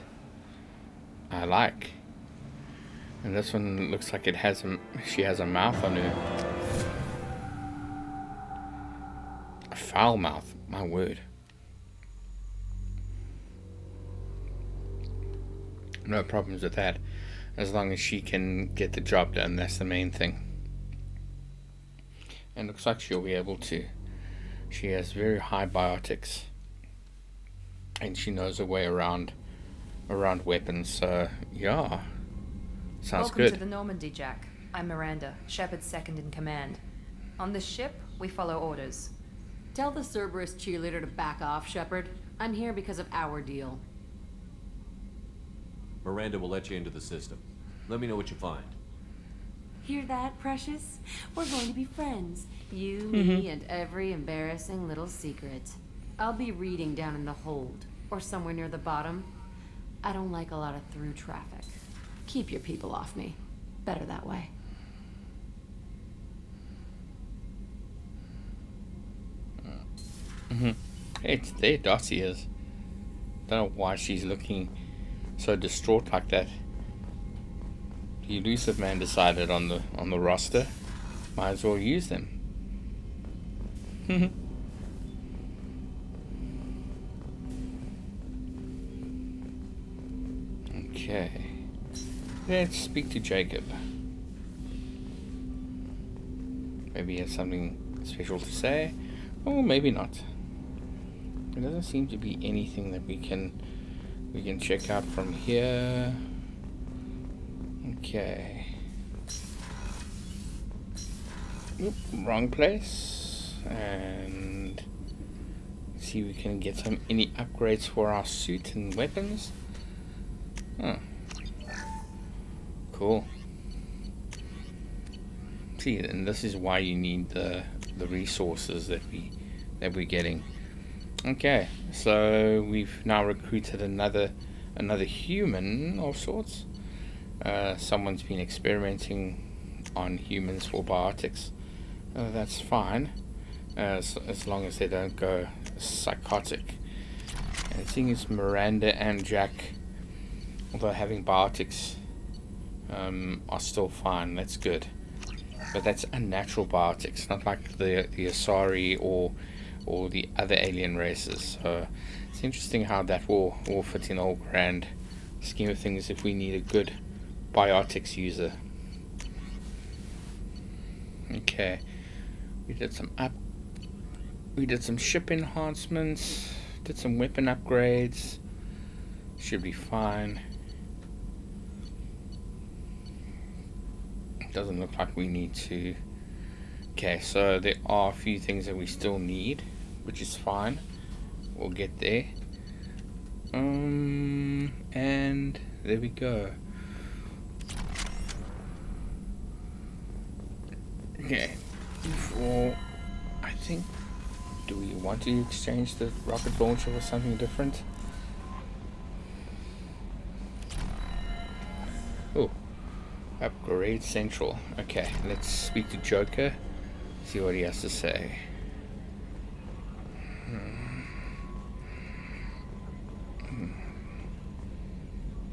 I like. And this one looks like it has she has a mouth on her. A foul mouth, my word. No problems with that. As long as she can get the job done, that's the main thing. And looks like she'll be able to. She has very high biotics. And she knows her way around weapons, so yeah. Sounds Welcome good. to the Normandy, Jack. I'm Miranda, Shepard's second in command. On this ship, we follow orders. Tell the Cerberus cheerleader to back off, Shepard. I'm here because of our deal. Miranda will let you into the system. Let me know what you find. Hear that, Precious? We're going to be friends. You, me, and every embarrassing little secret. I'll be reading down in the hold, or somewhere near the bottom. I don't like a lot of through traffic. Keep your people off me. Better that way. It's there, Darcy is. Don't know why she's looking so distraught like that. The elusive man decided on the roster. Might as well use them. Okay. Let's speak to Jacob. Maybe he has something special to say, or maybe not. There doesn't seem to be anything that we can check out from here. Okay. Oop, wrong place. And see if we can get any upgrades for our suit and weapons. Oh. Cool. See, and this is why you need the resources that we're getting. Okay, so we've now recruited another human of sorts. Someone's been experimenting on humans for biotics. That's fine, as long as they don't go psychotic. And the thing is, Miranda and Jack, although having biotics are still fine. That's good. But that's unnatural biotics, not like the Asari or the other alien races. So it's interesting how that will fit in the whole grand scheme of things if we need a good biotics user. Okay, we did some ship enhancements, did some weapon upgrades. Should be fine. Doesn't look like we need to. Okay, so there are a few things that we still need, which is fine. We'll get there. And there we go. Okay, I think, do we want to exchange the rocket launcher for something different? Oh, upgrade central. Okay, let's speak to Joker, see what he has to say.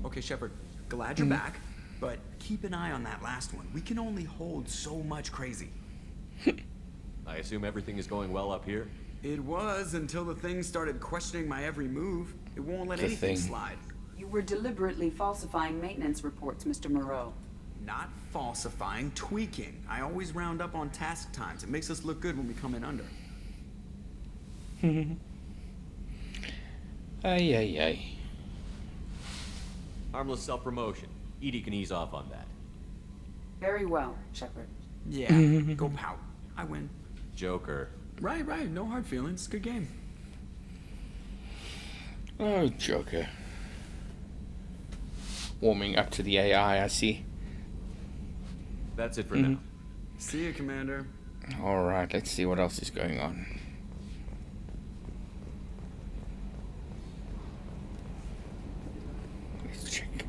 Okay, Shepard, glad you're back, but keep an eye on that last one. We can only hold so much crazy. I assume everything is going well up here? It was until the thing started questioning my every move. It won't let The anything thing. slide. You were deliberately falsifying maintenance reports, Mr. Moreau. Not falsifying, tweaking. I always round up on task times. It makes us look good when we come in under. Ay. Harmless self-promotion. Edie can ease off on that. Very well, Shepard. Yeah, go pout. I win. Joker. Right. No hard feelings. Good game. Oh, Joker. Warming up to the AI, I see. That's it for now. See you, Commander. Alright, let's see what else is going on.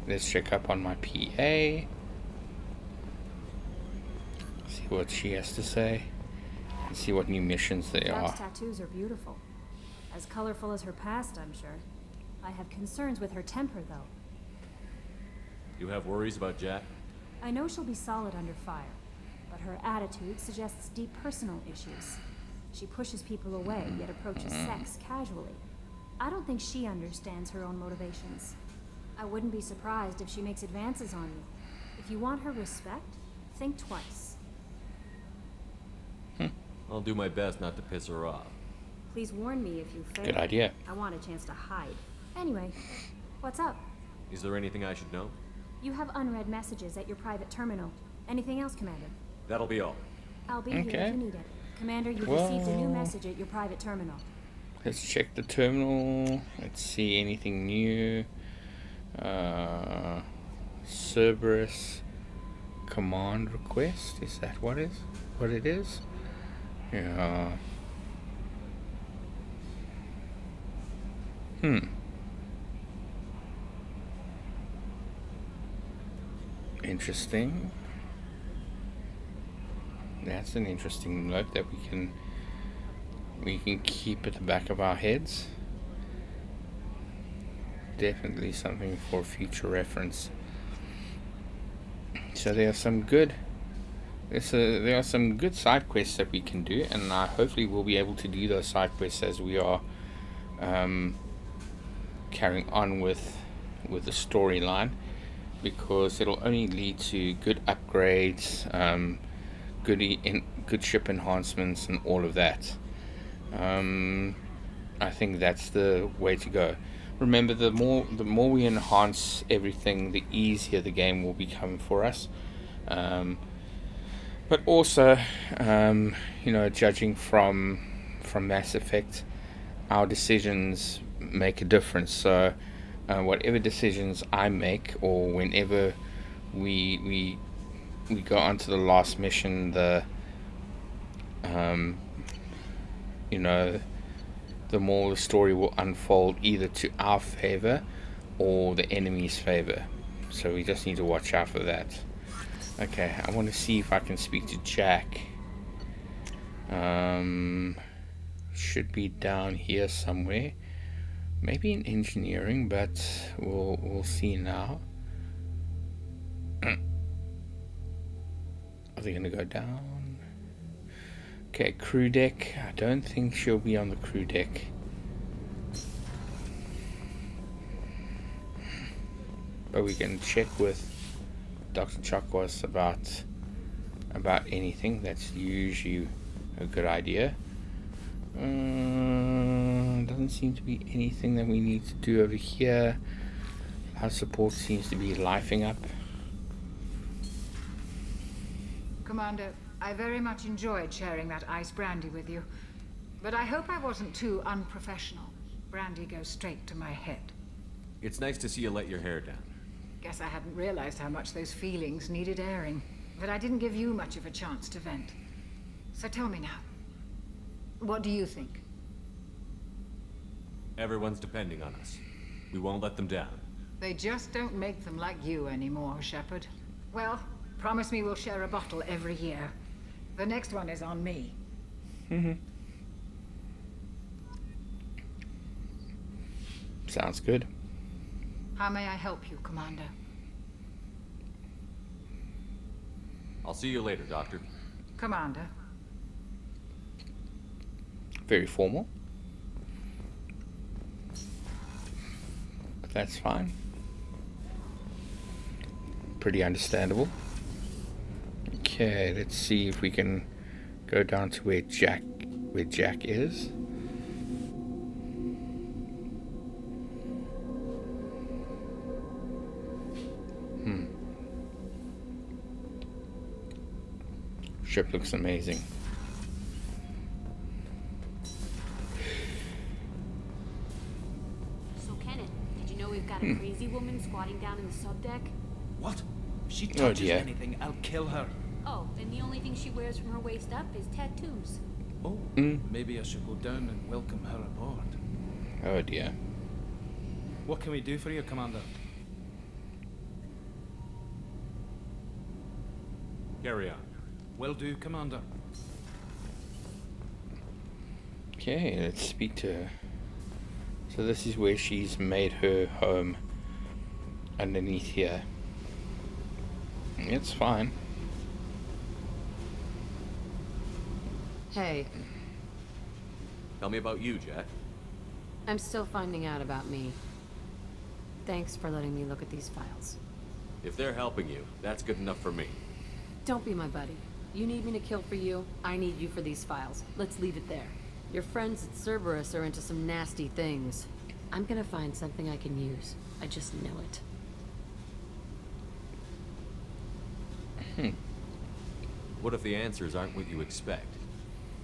Let's check up on my PA. See what she has to say. And see what new missions there Jack's are. tattoos are beautiful. As colorful as her past, I'm sure. I have concerns with her temper, though. You have worries about Jack? I know she'll be solid under fire, but her attitude suggests deep personal issues. She pushes people away, yet approaches sex casually. I don't think she understands her own motivations. I wouldn't be surprised if she makes advances on you. If you want her respect, think twice. I'll do my best not to piss her off. Please warn me if you fail. Good idea. I want a chance to hide. Anyway, what's up? Is there anything I should know? You have unread messages at your private terminal. Anything else, Commander? That'll be all. I'll be here Okay. if you need it. Commander, you've Well- received a new message at your private terminal. Let's check the terminal. Let's see anything new. Cerberus command request. Is that what it is? Yeah. Interesting. That's an interesting note that we can keep at the back of our heads. Definitely something for future reference. So there are some good side quests that we can do, and hopefully we'll be able to do those side quests as we are carrying on with the storyline, because it'll only lead to good upgrades, good ship enhancements, and all of that. I think that's the way to go. Remember, the more we enhance everything, the easier the game will become for us. But also, judging from Mass Effect, our decisions make a difference. So, whatever decisions I make, or whenever we go on to the last mission, the more the story will unfold either to our favor or the enemy's favor. So we just need to watch out for that. Okay, I want to see if I can speak to Jack. Should be down here somewhere. Maybe in engineering, but we'll see now. Are they going to go down? Okay, crew deck. I don't think she'll be on the crew deck. But we can check with Dr. Chakwas about anything. That's usually a good idea. Doesn't seem to be anything that we need to do over here. Our support seems to be lifing up. Commander, I very much enjoyed sharing that ice brandy with you. But I hope I wasn't too unprofessional. Brandy goes straight to my head. It's nice to see you let your hair down. Guess I hadn't realized how much those feelings needed airing. But I didn't give you much of a chance to vent. So tell me now. What do you think? Everyone's depending on us. We won't let them down. They just don't make them like you anymore, Shepard. Well, promise me we'll share a bottle every year. The next one is on me. Sounds good. How may I help you, Commander? I'll see you later, Doctor. Commander. Very formal. But that's fine. Pretty understandable. Okay, let's see if we can go down to where Jack is. Ship looks amazing. So, Kenneth, did you know we've got a crazy woman squatting down in the subdeck? What? If she Oh, touches dear. anything, I'll kill her. Oh, and the only thing she wears from her waist up is tattoos. Oh, maybe I should go down and welcome her aboard. Oh dear. What can we do for you, Commander? Carry on. Will do, Commander. Okay, let's speak to her. So this is where she's made her home, underneath here. It's fine. Hey, Tell me about you, Jack. I'm still finding out about me. Thanks for letting me look at these files. If they're helping you, that's good enough for me. Don't be my buddy. You need me to kill for you, I need you for these files. Let's leave it there. Your friends at Cerberus are into some nasty things. I'm gonna find something I can use. I just know it. What if the answers aren't what you expect?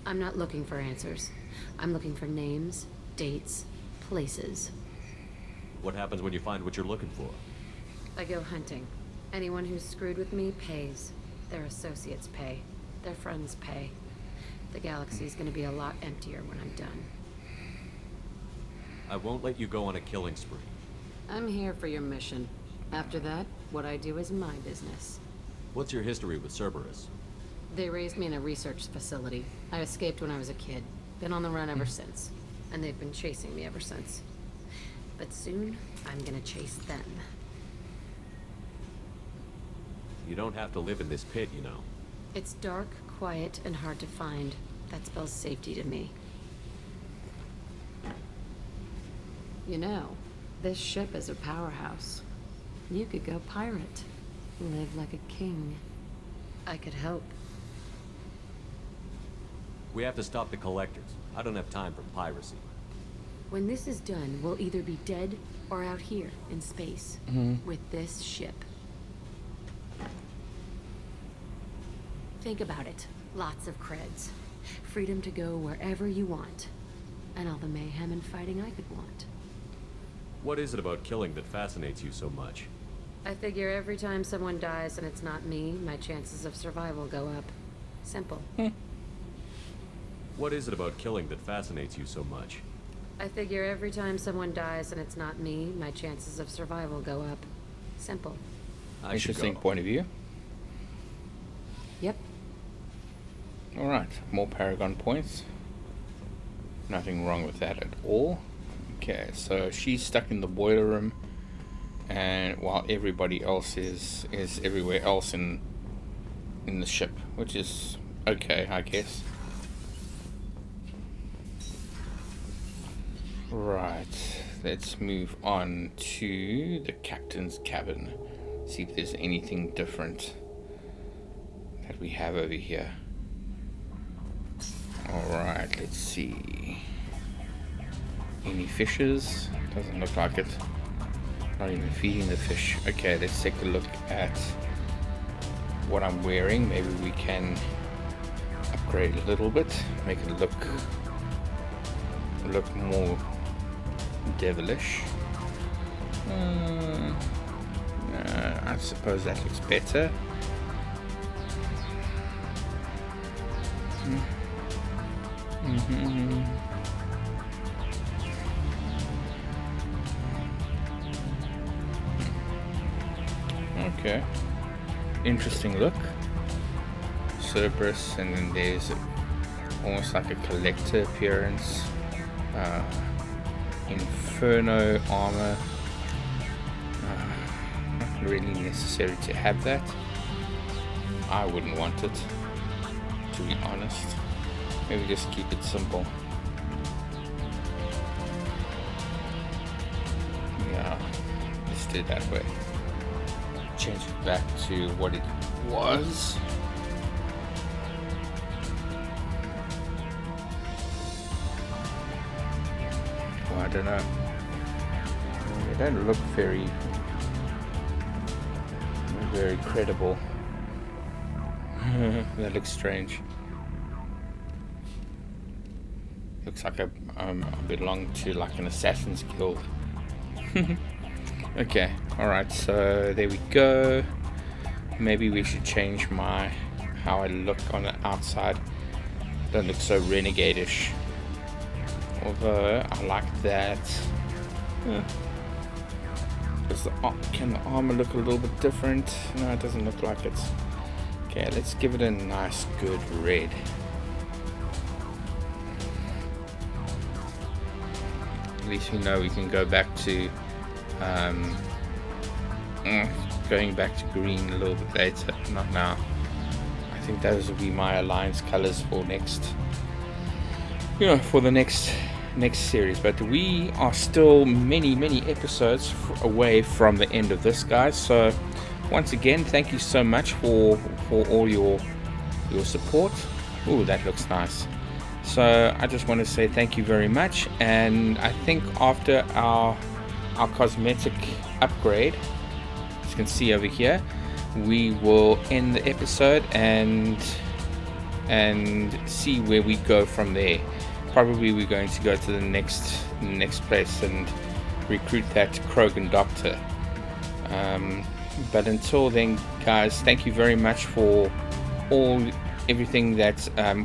I'm not looking for answers. I'm looking for names, dates, places. What happens when you find what you're looking for? I go hunting. Anyone who's screwed with me pays. Their associates pay. Their friends pay. The galaxy's gonna be a lot emptier when I'm done. I won't let you go on a killing spree. I'm here for your mission. After that, what I do is my business. What's your history with Cerberus? They raised me in a research facility. I escaped when I was a kid. Been on the run ever since. And they've been chasing me ever since. But soon, I'm gonna chase them. You don't have to live in this pit, you know. It's dark, quiet, and hard to find. That spells safety to me. You know, this ship is a powerhouse. You could go pirate. Live like a king. I could help. We have to stop the collectors. I don't have time for piracy. When this is done, we'll either be dead or out here in space. With this ship. Think about it. Lots of creds. Freedom to go wherever you want. And all the mayhem and fighting I could want. What is it about killing that fascinates you so much? I figure every time someone dies and it's not me, my chances of survival go up. Simple. What is it about killing that fascinates you so much? I figure every time someone dies and it's not me, my chances of survival go up. Simple. Interesting point of view. Yep. Alright, more Paragon points. Nothing wrong with that at all. Okay, so she's stuck in the boiler room, and while everybody else is everywhere else in the ship. which is okay, I guess. Right, let's move on to the captain's cabin. See if there's anything different that we have over here. Alright, let's see. Any fishes? Doesn't look like it. Not even feeding the fish. Okay, let's take a look at what I'm wearing. Maybe we can upgrade a little bit, make it look more devilish. I suppose that looks better. Okay, interesting look. Cerberus, and then there's almost like a collector appearance. Inferno armor. Not really necessary to have that. I wouldn't want it, to be honest. Maybe just keep it simple. Yeah, let's do it that way. Change it back to what it was. Well, I don't know. They don't look very credible. That looks strange. Looks like I belong to like an assassin's guild. Okay, alright, so there we go. Maybe we should change how I look on the outside. Don't look so renegade-ish. Although I like that. Can the armor look a little bit different? No, it doesn't look like it. Okay, let's give it a nice good red. At least we know we can go back to going back to green a little bit later, not now. I think those will be my alliance colors for for the next series, but we are still many episodes away from the end of this, guys. So once again, thank you so much for all your support. Ooh, that looks nice. So I just want to say thank you very much, and I think after our cosmetic upgrade, as you can see over here, we will end the episode and see where we go from there. Probably we're going to go to the next place and recruit that Krogan doctor. But until then, guys, thank you very much for everything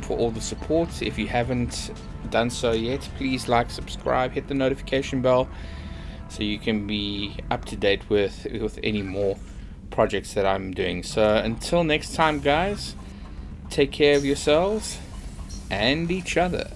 for all the support. If you haven't done so yet, please like, subscribe, hit the notification bell, so you can be up to date with any more projects that I'm doing. So until next time, guys, take care of yourselves and each other.